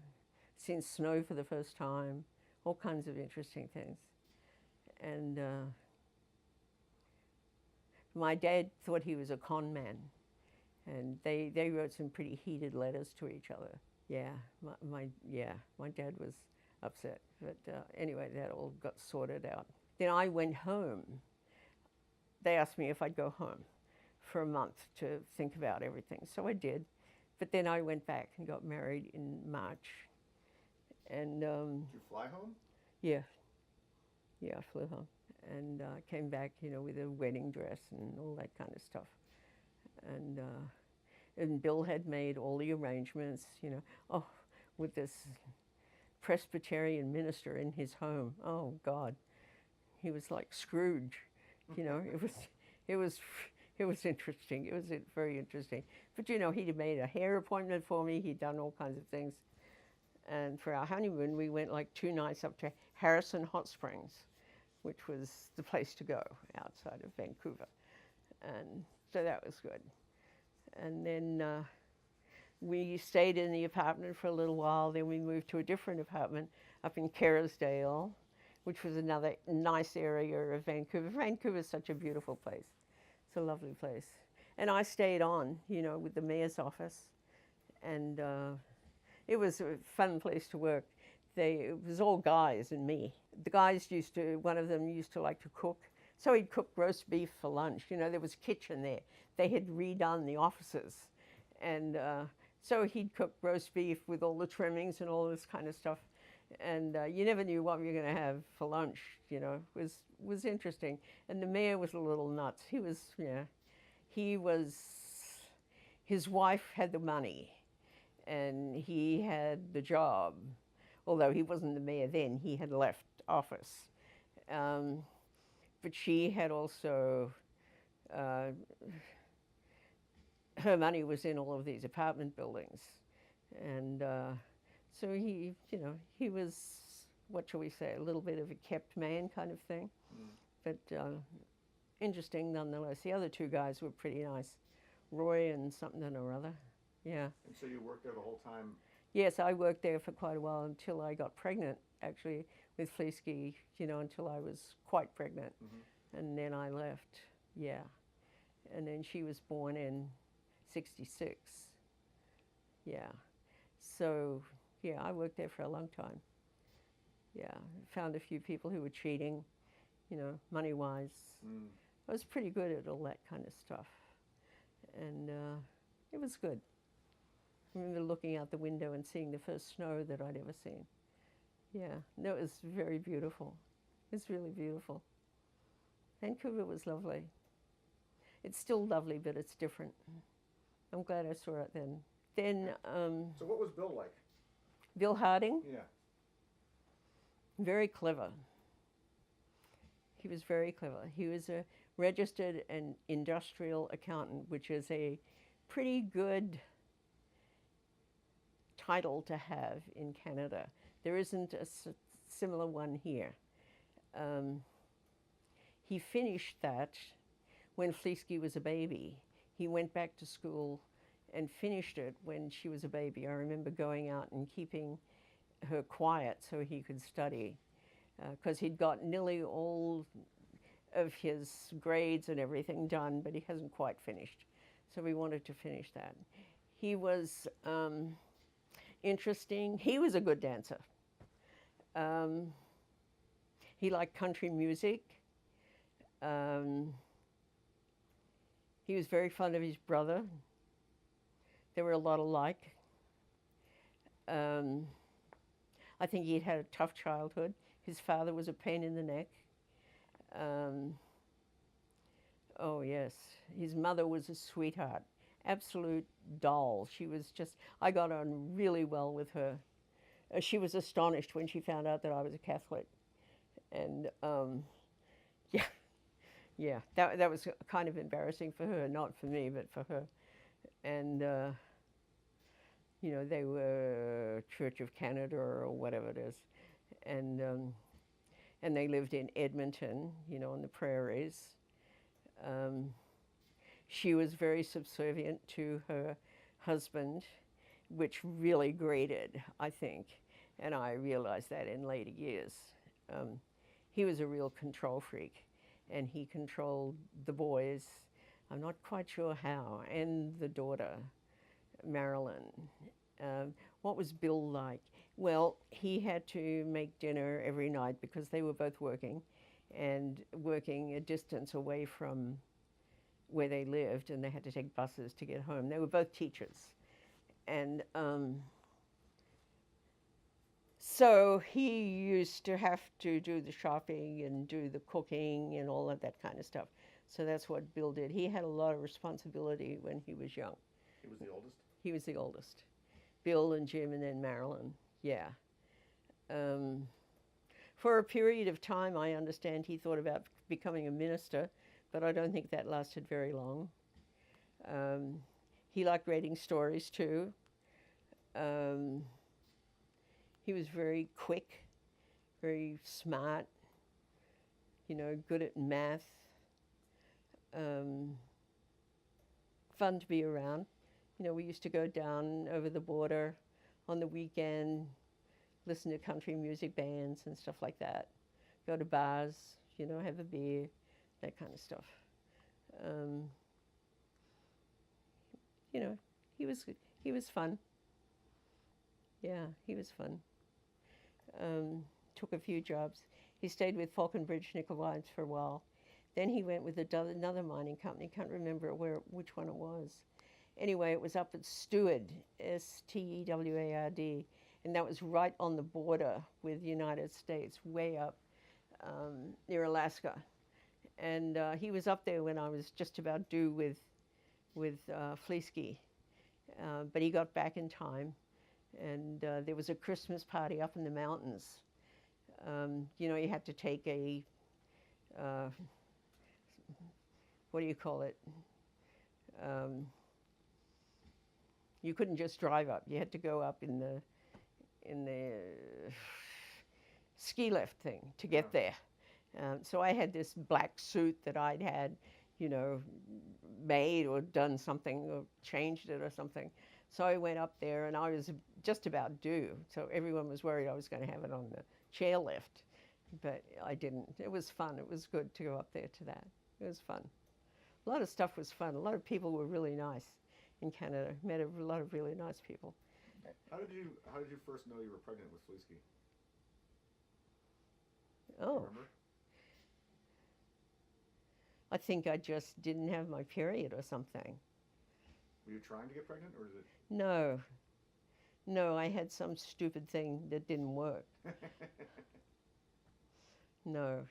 S2: seen snow for the first time, all kinds of interesting things. And my dad thought he was a con man, and they wrote some pretty heated letters to each other. Yeah, my dad was upset, but anyway, that all got sorted out. Then I went home. They asked me if I'd go home for a month to think about everything, so I did. But then I went back and got married in March. And
S3: did you fly home?
S2: Yeah, I flew home and came back, you know, with a wedding dress and all that kind of stuff. And Bill had made all the arrangements, you know, with this Presbyterian minister in his home. Oh God, he was like Scrooge, you know. It was interesting. It was very interesting. But you know, he'd made a hair appointment for me. He'd done all kinds of things. And for our honeymoon, we went like 2 nights up to Harrison Hot Springs, which was the place to go outside of Vancouver. And so that was good. And then we stayed in the apartment for a little while. Then we moved to a different apartment up in Kerrisdale, which was another nice area of Vancouver. Vancouver's such a beautiful place. It's a lovely place. And I stayed on, you know, with the mayor's office. And it was a fun place to work. It was all guys and me. The guys one of them used to like to cook. So he'd cook roast beef for lunch. You know, there was a kitchen there. They had redone the offices. And so he'd cook roast beef with all the trimmings and all this kind of stuff. And you never knew what you were going to have for lunch, you know. It was interesting. And the mayor was a little nuts. His wife had the money. And he had the job. Although he wasn't the mayor then, he had left office. But she had also, her money was in all of these apartment buildings. And so he, you know, he was, what shall we say, a little bit of a kept man kind of thing. But interesting nonetheless. The other 2 guys were pretty nice. Roy and something or other. Yeah.
S3: And so you worked there the whole time?
S2: Yes, I worked there for quite a while until I got pregnant, actually, with Fleesky, you know, until I was quite pregnant. Mm-hmm. And then I left, yeah. And then she was born in 66. Yeah. So, yeah, I worked there for a long time. Yeah. Found a few people who were cheating, you know, money-wise. I was pretty good at all that kind of stuff. And it was good. I remember looking out the window and seeing the first snow that I'd ever seen. Yeah, that was very beautiful. It's really beautiful. Vancouver was lovely. It's still lovely, but it's different. I'm glad I saw it then.
S3: So what was Bill like?
S2: Bill Harding?
S3: Yeah.
S2: Very clever. He was very clever. He was a registered and industrial accountant, which is a pretty good title to have in Canada. There isn't a similar one here. He finished that when Fleesky was a baby. He went back to school and finished it when she was a baby. I remember going out and keeping her quiet so he could study, because he'd got nearly all of his grades and everything done, but he hasn't quite finished. So we wanted to finish that. He was interesting. He was a good dancer. He liked country music. He was very fond of his brother. They were a lot alike. I think he'd had a tough childhood. His father was a pain in the neck. Oh yes, his mother was a sweetheart, absolute doll. She was just, I got on really well with her. She was astonished when she found out that I was a Catholic. And yeah, that was kind of embarrassing for her, not for me, but for her. And You know, they were Church of Canada or whatever it is, and and they lived in Edmonton, you know, on the prairies. Um, she was very subservient to her husband, which really grated, I think, and I realized that in later years. Um, he was a real control freak, and he controlled the boys. I'm not quite sure how, and the daughter, Marilyn. What was Bill like? Well, he had to make dinner every night because they were both working and working a distance away from where they lived, and they had to take buses to get home. They were both teachers. And so he used to have to do the shopping and do the cooking and all of that kind of stuff. So that's what Bill did. He had a lot of responsibility when he was young.
S3: He was the oldest?
S2: He was the oldest. Bill and Jim and then Marilyn. Yeah. For a period of time, I understand he thought about becoming a minister, but I don't think that lasted very long. He liked reading stories too. He was very quick, very smart, you know, good at math, fun to be around. You know, we used to go down over the border on the weekend, listen to country music bands and stuff like that. Go to bars, you know, have a beer, that kind of stuff. You know, he was fun. Yeah, he was fun. Took a few jobs. He stayed with Falconbridge Nickel Mines for a while. Then he went with another mining company. Can't remember which one it was. Anyway, it was up at Steward, Steward, and that was right on the border with the United States, way up near Alaska. And he was up there when I was just about due with Fleesky, but he got back in time. And there was a Christmas party up in the mountains. You know, you had to take a, what do you call it? You couldn't just drive up. You had to go up in the ski lift thing to get there. So I had this black suit that I'd had, you know, made or done something or changed it or something. So I went up there and I was just about due. So everyone was worried I was going to have it on the chairlift, but I didn't. It was fun. It was good to go up there to that. It was fun. A lot of stuff was fun. A lot of people were really nice in Canada. Met a lot of really nice people.
S3: How did you first know you were pregnant with Fleesky?
S2: Oh.
S3: Remember?
S2: I think I just didn't have my period or something.
S3: Were you trying to get pregnant, or is it?
S2: No. No, I had some stupid thing that didn't work. No.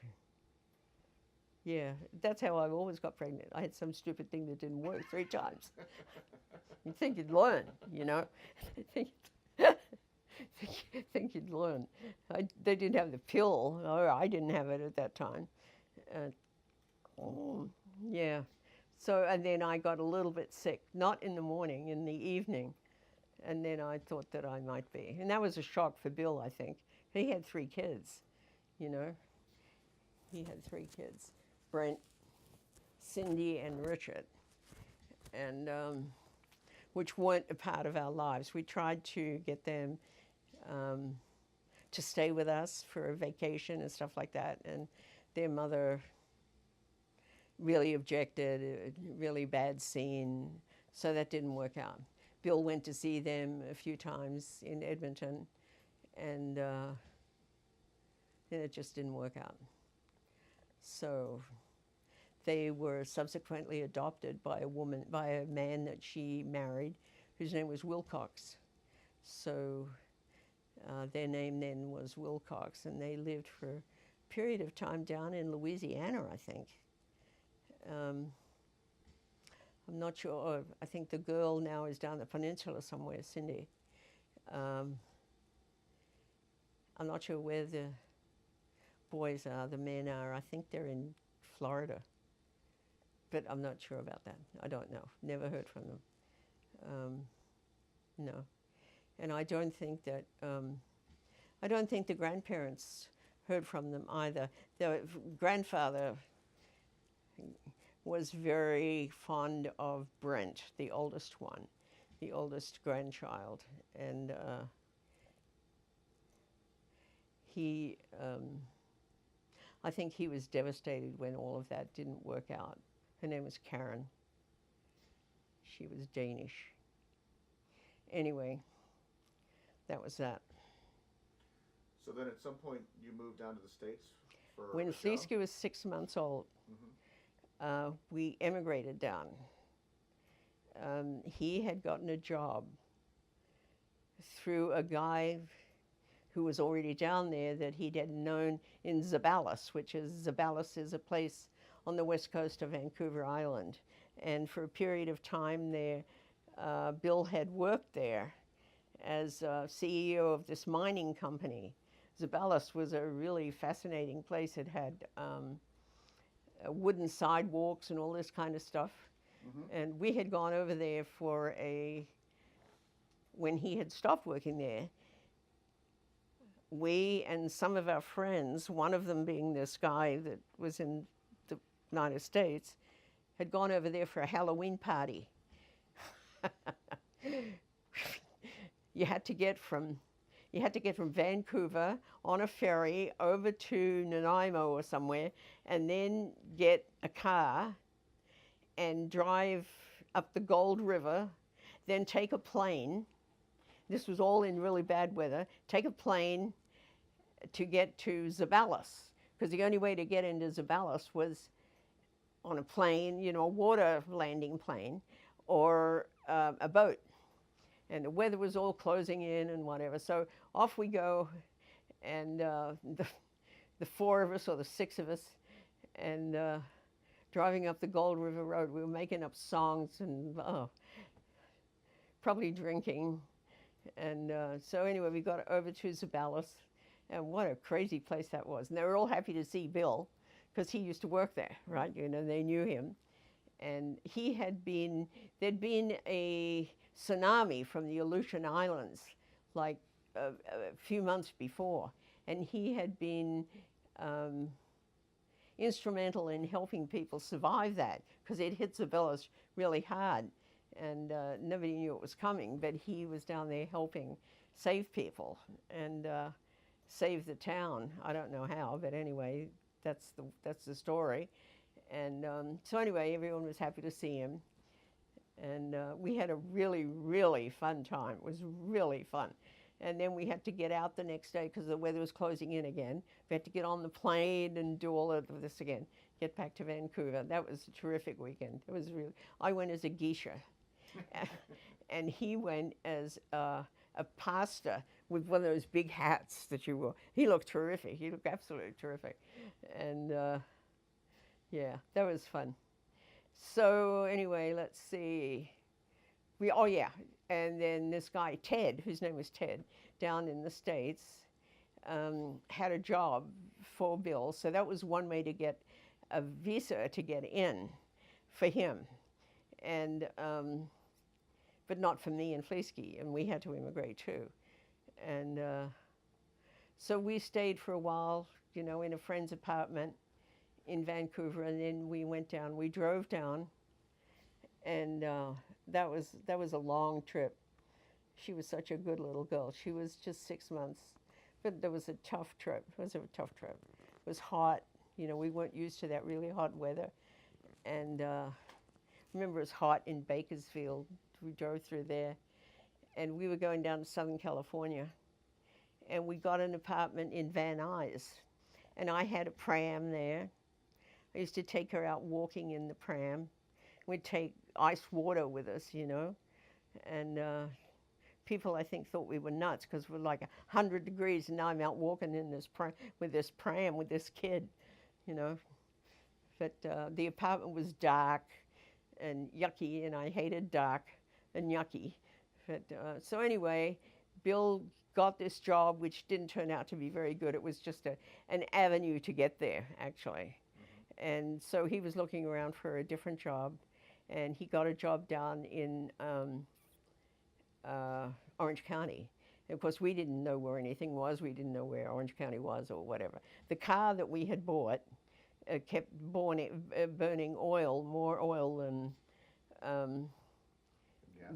S2: Yeah, that's how I always got pregnant. I had some stupid thing that didn't work 3 times. You'd think you'd learn, you know. think you'd learn. They didn't have the pill, or I didn't have it at that time. Yeah. So, and then I got a little bit sick, not in the morning, in the evening. And then I thought that I might be. And that was a shock for Bill, I think. He had 3 kids, you know. He had 3 kids, Brent, Cindy, and Richard, and which weren't a part of our lives. We tried to get them to stay with us for a vacation and stuff like that. And their mother really objected, a really bad scene, so that didn't work out. Bill went to see them a few times in Edmonton, and then it just didn't work out. So they were subsequently adopted by a man that she married, whose name was Wilcox. So their name then was Wilcox, and they lived for a period of time down in Louisiana, I think. I'm not sure. I think the girl now is down the peninsula somewhere, Cindy. I'm not sure where the boys are, the men are. I think they're in Florida. But I'm not sure about that. I don't know. Never heard from them. No. and I don't think that I don't think the grandparents heard from them either. The grandfather was very fond of Brent, the oldest one, the oldest grandchild, and he, I think he was devastated when all of that didn't work out. Her name was Karen. She was Danish. Anyway, that was that.
S3: So then at some point you moved down to the States for
S2: When
S3: a show?
S2: Fleeske was 6 months old, we emigrated down. He had gotten a job through a guy who was already down there that he had known in Zabalas, Zabalas is a place on the west coast of Vancouver Island. And for a period of time there, Bill had worked there as CEO of this mining company. Zabalas was a really fascinating place. It had wooden sidewalks and all this kind of stuff. And we had gone over there for when he had stopped working there, we and some of our friends, one of them being this guy that was in the United States, had gone over there for a Halloween party. You had to get from Vancouver on a ferry over to Nanaimo or somewhere, and then get a car and drive up the Gold River, then take a plane. This was all in really bad weather. Take a plane to get to Zabalas, because the only way to get into Zabalas was on a plane, a water landing plane, or a boat. And the weather was all closing in and whatever. So off we go, and the four of us or the six of us, and driving up the Gold River Road, we were making up songs and probably drinking. And so anyway, we got over to Zabalas, and what a crazy place that was. And they were all happy to see Bill, because he used to work there, right? They knew him. And there'd been a tsunami from the Aleutian Islands like a few months before, and he had been instrumental in helping people survive that, because it hit Zabalas really hard, and nobody knew it was coming, but he was down there helping save people and save the town. I don't know how, but anyway, that's the story. And so anyway, everyone was happy to see him, and we had a really, really fun time. It was really fun. And then we had to get out the next day because the weather was closing in again. We had to get on the plane and do all of this again, get back to Vancouver. That was a terrific weekend. It was really. I went as a geisha, and he went as a pastor with one of those big hats that you wore. He looked terrific. He looked absolutely terrific, and yeah, that was fun. So anyway, let's see. And then this guy, Ted, whose name was Ted, down in the States, had a job for Bill. So that was one way to get a visa to get in for him. And, but not for me and Fleeske, and we had to immigrate too. And so we stayed for a while, in a friend's apartment in Vancouver, and then we went down. We drove down, and that was a long trip. She was such a good little girl. She was just 6 months, but there was a tough trip. It was a tough trip. It was hot. We weren't used to that really hot weather, and remember it was hot in Bakersfield. We drove through there, and we were going down to Southern California, and we got an apartment in Van Nuys, and I had a pram there. I used to take her out walking in the pram. We'd take ice water with us, and people, I think, thought we were nuts because we're like 100 degrees, and now I'm out walking in this pram with this kid, But the apartment was dark and yucky, and I hated dark and yucky. But so anyway, Bill got this job, which didn't turn out to be very good. It was just an avenue to get there, actually. And so he was looking around for a different job, and he got a job down in Orange County. And of course, we didn't know where anything was. We didn't know where Orange County was or whatever. The car that we had bought kept burning oil, more oil than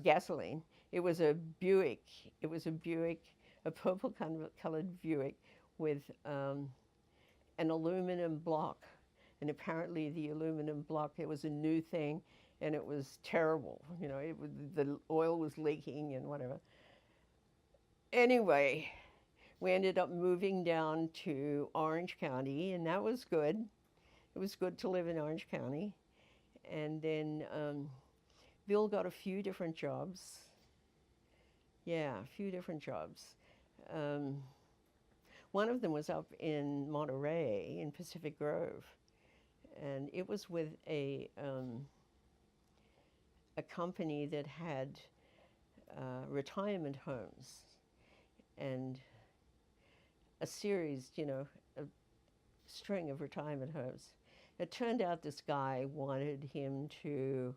S2: gasoline. It was a Buick. It was a Buick, a purple colored Buick with an aluminum block. And apparently the aluminum block, it was a new thing, and it was terrible. You know, the oil was leaking and whatever. Anyway, we ended up moving down to Orange County, and that was good. It was good to live in Orange County. And then Bill got a few different jobs. Yeah, a few different jobs. One of them was up in Monterey in Pacific Grove, and it was with a company that had retirement homes and a series, you know, a string of retirement homes. It turned out this guy wanted him to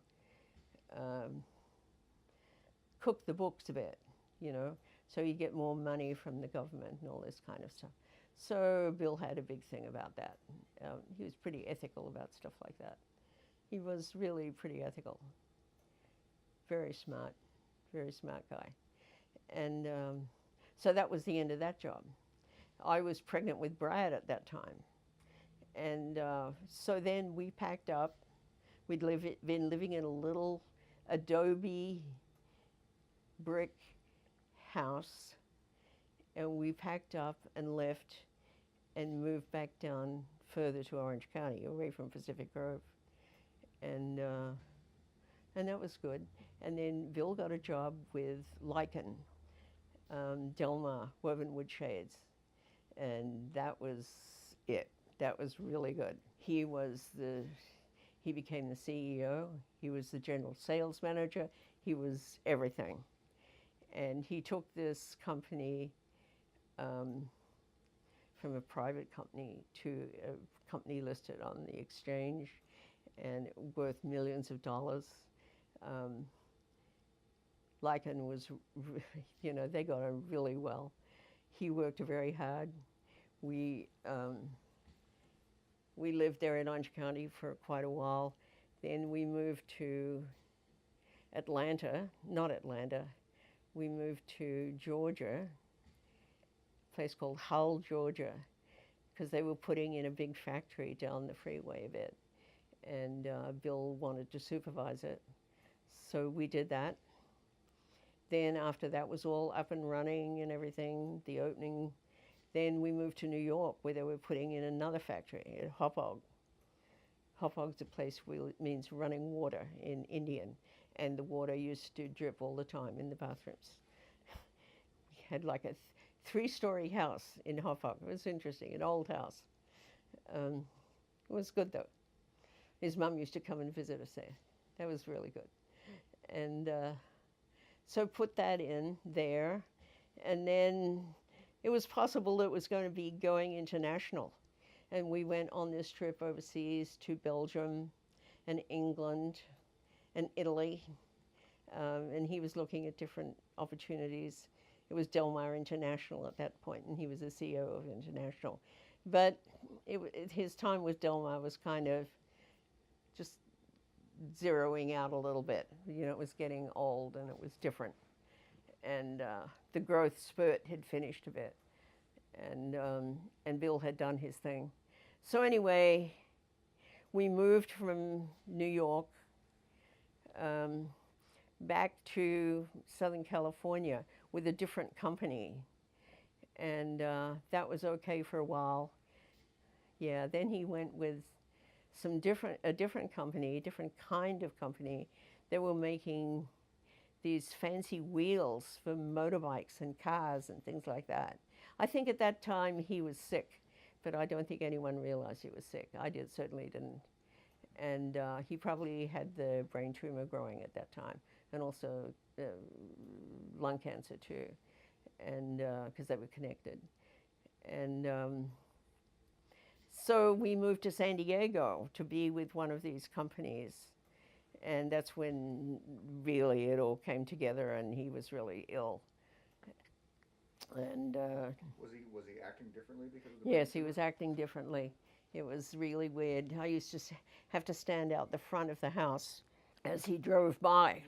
S2: cook the books a bit, you know, so you get more money from the government and all this kind of stuff. So Bill had a big thing about that. He was pretty ethical about stuff like that. He was really pretty ethical. Very smart guy. And so that was the end of that job. I was pregnant with Brad at that time. And so then we packed up. We'd been living in a little adobe brick house, and we packed up and left and moved back down further to Orange County, away from Pacific Grove. And that was good. And then Bill got a job with Lycan, Delmar Woven Wood Shades, and that was it. That was really good. He became the CEO. He was the general sales manager. He was everything. And he took this company from a private company to a company listed on the exchange and worth millions of dollars. Lycan was, you know, they got on really well. He worked very hard. We lived there in Orange County for quite a while. Then we moved to not Atlanta. We moved to Georgia, a place called Hull, Georgia, because they were putting in a big factory down the freeway a bit. And Bill wanted to supervise it. So we did that. Then after that was all up and running and everything, the opening, then we moved to New York where they were putting in another factory at Hauppauge. Hauppauge's a place where it means running water in Indian, and the water used to drip all the time in the bathrooms. We had like a three-story house in Hauppauge. It was interesting, an old house. It was good though. His mum used to come and visit us there. That was really good. And so put that in there, and then it was possible it was going to be going international. And we went on this trip overseas to Belgium and England and Italy, and he was looking at different opportunities. It was Delmar International at that point, and he was the CEO of International. But his time with Delmar was kind of just zeroing out a little bit. You know, it was getting old and it was different. And the growth spurt had finished a bit. And Bill had done his thing. So anyway, we moved from New York back to Southern California with a different company. And that was okay for a while. Yeah, then he went with a different company, a different kind of company. They were making these fancy wheels for motorbikes and cars and things like that. I think at that time he was sick, but I don't think anyone realized he was sick. I certainly didn't. And he probably had the brain tumor growing at that time, and also lung cancer too, and because they were connected. And so we moved to San Diego to be with one of these companies. And that's when really it all came together, and he was really ill. And
S3: Was he acting differently because of the brain
S2: yes, he
S3: tumor?
S2: was acting differently. It was really weird. I used to have to stand out the front of the house as he drove by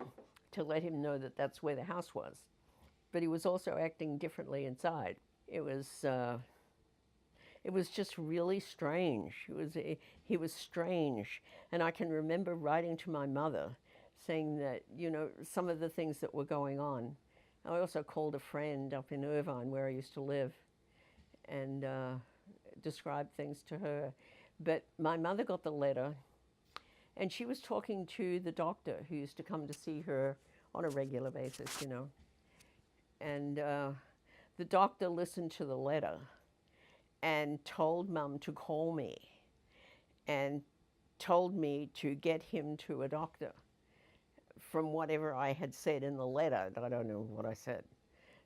S2: to let him know that that's where the house was. But he was also acting differently inside. It was uh, it was just really strange. He was strange, and I can remember writing to my mother, saying that some of the things that were going on. I also called a friend up in Irvine where I used to live, and described things to her. But my mother got the letter, and she was talking to the doctor who used to come to see her on a regular basis. And the doctor listened to the letter and told Mum to call me and told me to get him to a doctor from whatever I had said in the letter. I don't know what I said.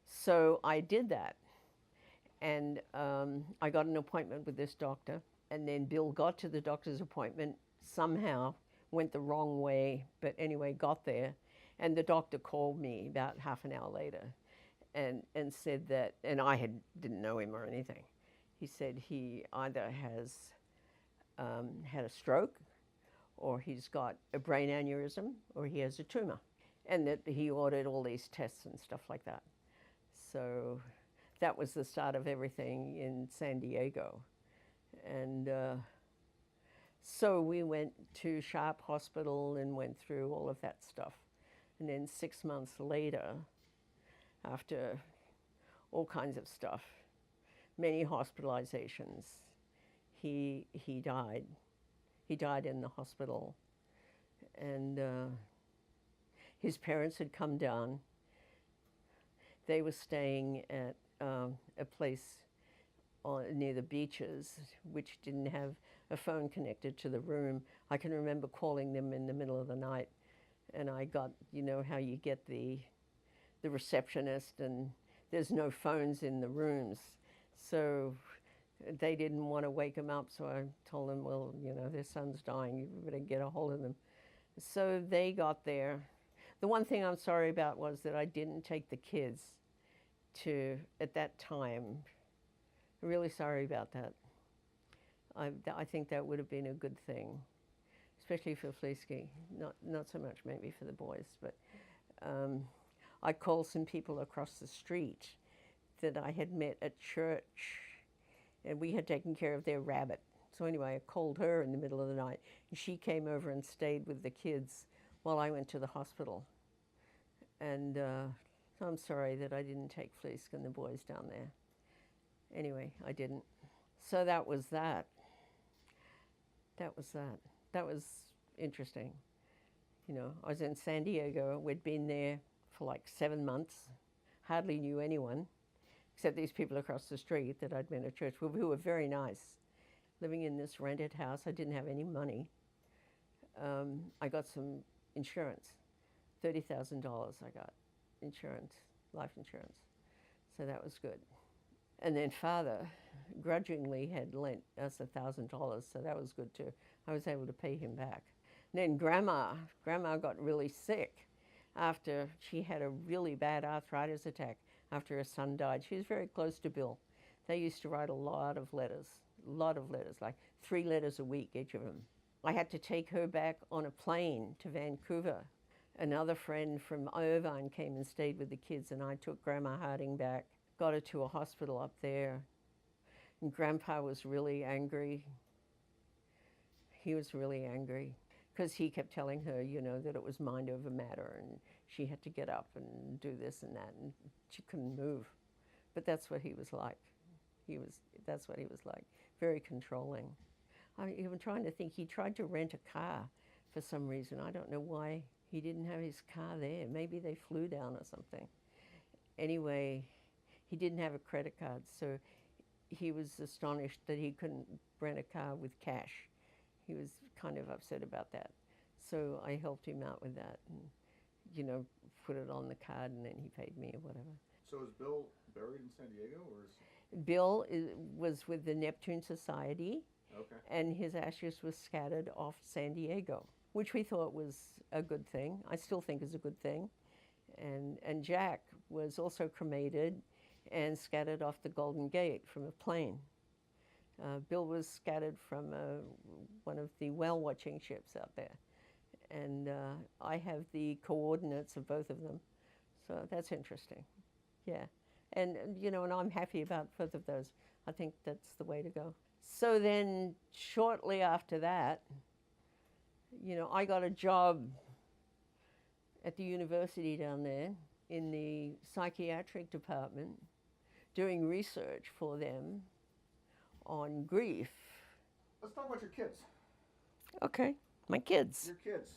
S2: So I did that. And I got an appointment with this doctor. And then Bill got to the doctor's appointment, somehow went the wrong way, but anyway, got there. And the doctor called me about half an hour later and said that, and didn't know him or anything. He said he either has had a stroke, or he's got a brain aneurysm, or he has a tumor, and that he ordered all these tests and stuff like that. So that was the start of everything in San Diego. And so we went to Sharp Hospital and went through all of that stuff. And then 6 months later, after all kinds of stuff, many hospitalizations, he died. He died in the hospital. And his parents had come down. They were staying at a place near the beaches, which didn't have a phone connected to the room. I can remember calling them in the middle of the night, and I got, how you get the receptionist, and there's no phones in the rooms. So they didn't want to wake him up, so I told them, well, their son's dying, you better get a hold of them. So they got there. The one thing I'm sorry about was that I didn't take the kids at that time. Really sorry about that. I think that would have been a good thing, especially for Fleesky. Not so much maybe for the boys, but I called some people across the street that I had met at church, and we had taken care of their rabbit. So anyway, I called her in the middle of the night, and she came over and stayed with the kids while I went to the hospital. And so I'm sorry that I didn't take Fleesk and the boys down there. Anyway, I didn't. So that was that. That was interesting. I was in San Diego. We'd been there for like 7 months. Hardly knew anyone, except these people across the street that I'd been at church with, who were very nice. Living in this rented house. I didn't have any money. I got some insurance. $30,000 I got insurance, life insurance. So that was good. And then Father grudgingly had lent us $1,000, so that was good too. I was able to pay him back. And then Grandma got really sick after she had a really bad arthritis attack after her son died. She was very close to Bill. They used to write a lot of letters, like 3 letters a week, each of them. I had to take her back on a plane to Vancouver. Another friend from Irvine came and stayed with the kids, and I took Grandma Harding back, got her to a hospital up there. And Grandpa was really angry. He was really angry because he kept telling her, that it was mind over matter, and she had to get up and do this and that, and she couldn't move. But that's what he was like. That's what he was like. Very controlling. I'm even trying to think. He tried to rent a car for some reason. I don't know why he didn't have his car there. Maybe they flew down or something. Anyway, he didn't have a credit card, so he was astonished that he couldn't rent a car with cash. He was kind of upset about that. So I helped him out with that and, put it on the card, and then he paid me or whatever.
S3: So is Bill buried in San Diego, or is...
S2: Bill was with the Neptune Society,
S3: Okay.
S2: and his ashes were scattered off San Diego, which we thought was a good thing. I still think is a good thing. And Jack was also cremated and scattered off the Golden Gate from a plane. Bill was scattered from one of the whale watching ships out there. And I have the coordinates of both of them. So that's interesting. Yeah. And and I'm happy about both of those. I think that's the way to go. So then shortly after that, I got a job at the university down there in the psychiatric department doing research for them on grief.
S3: Let's talk about your kids.
S2: Okay, my kids.
S3: Your kids.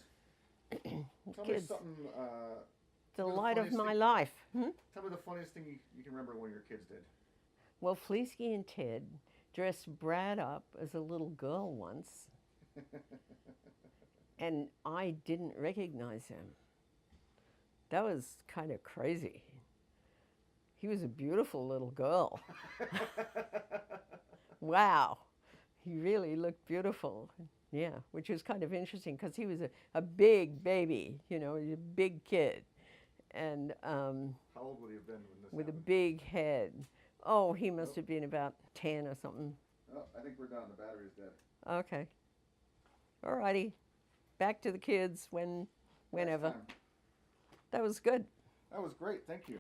S3: Tell me
S2: Kids.
S3: something.
S2: The
S3: Tell me
S2: light of
S3: funniest
S2: my
S3: thing-
S2: life.
S3: Tell me the funniest thing you can remember when your kids did.
S2: Well, Fleesky and Ted dressed Brad up as a little girl once, and I didn't recognize him. That was kind of crazy. He was a beautiful little girl. Wow. He really looked beautiful. Yeah, which was kind of interesting because he was a big baby, he was a big kid. And
S3: How old would he have been when this
S2: with a
S3: happened?
S2: big head. Oh, he must have been about 10 or something.
S3: Oh, I think we're done. The battery's dead.
S2: Okay. All righty. Back to the kids whenever.
S3: Next time.
S2: That was good.
S3: That was great. Thank you.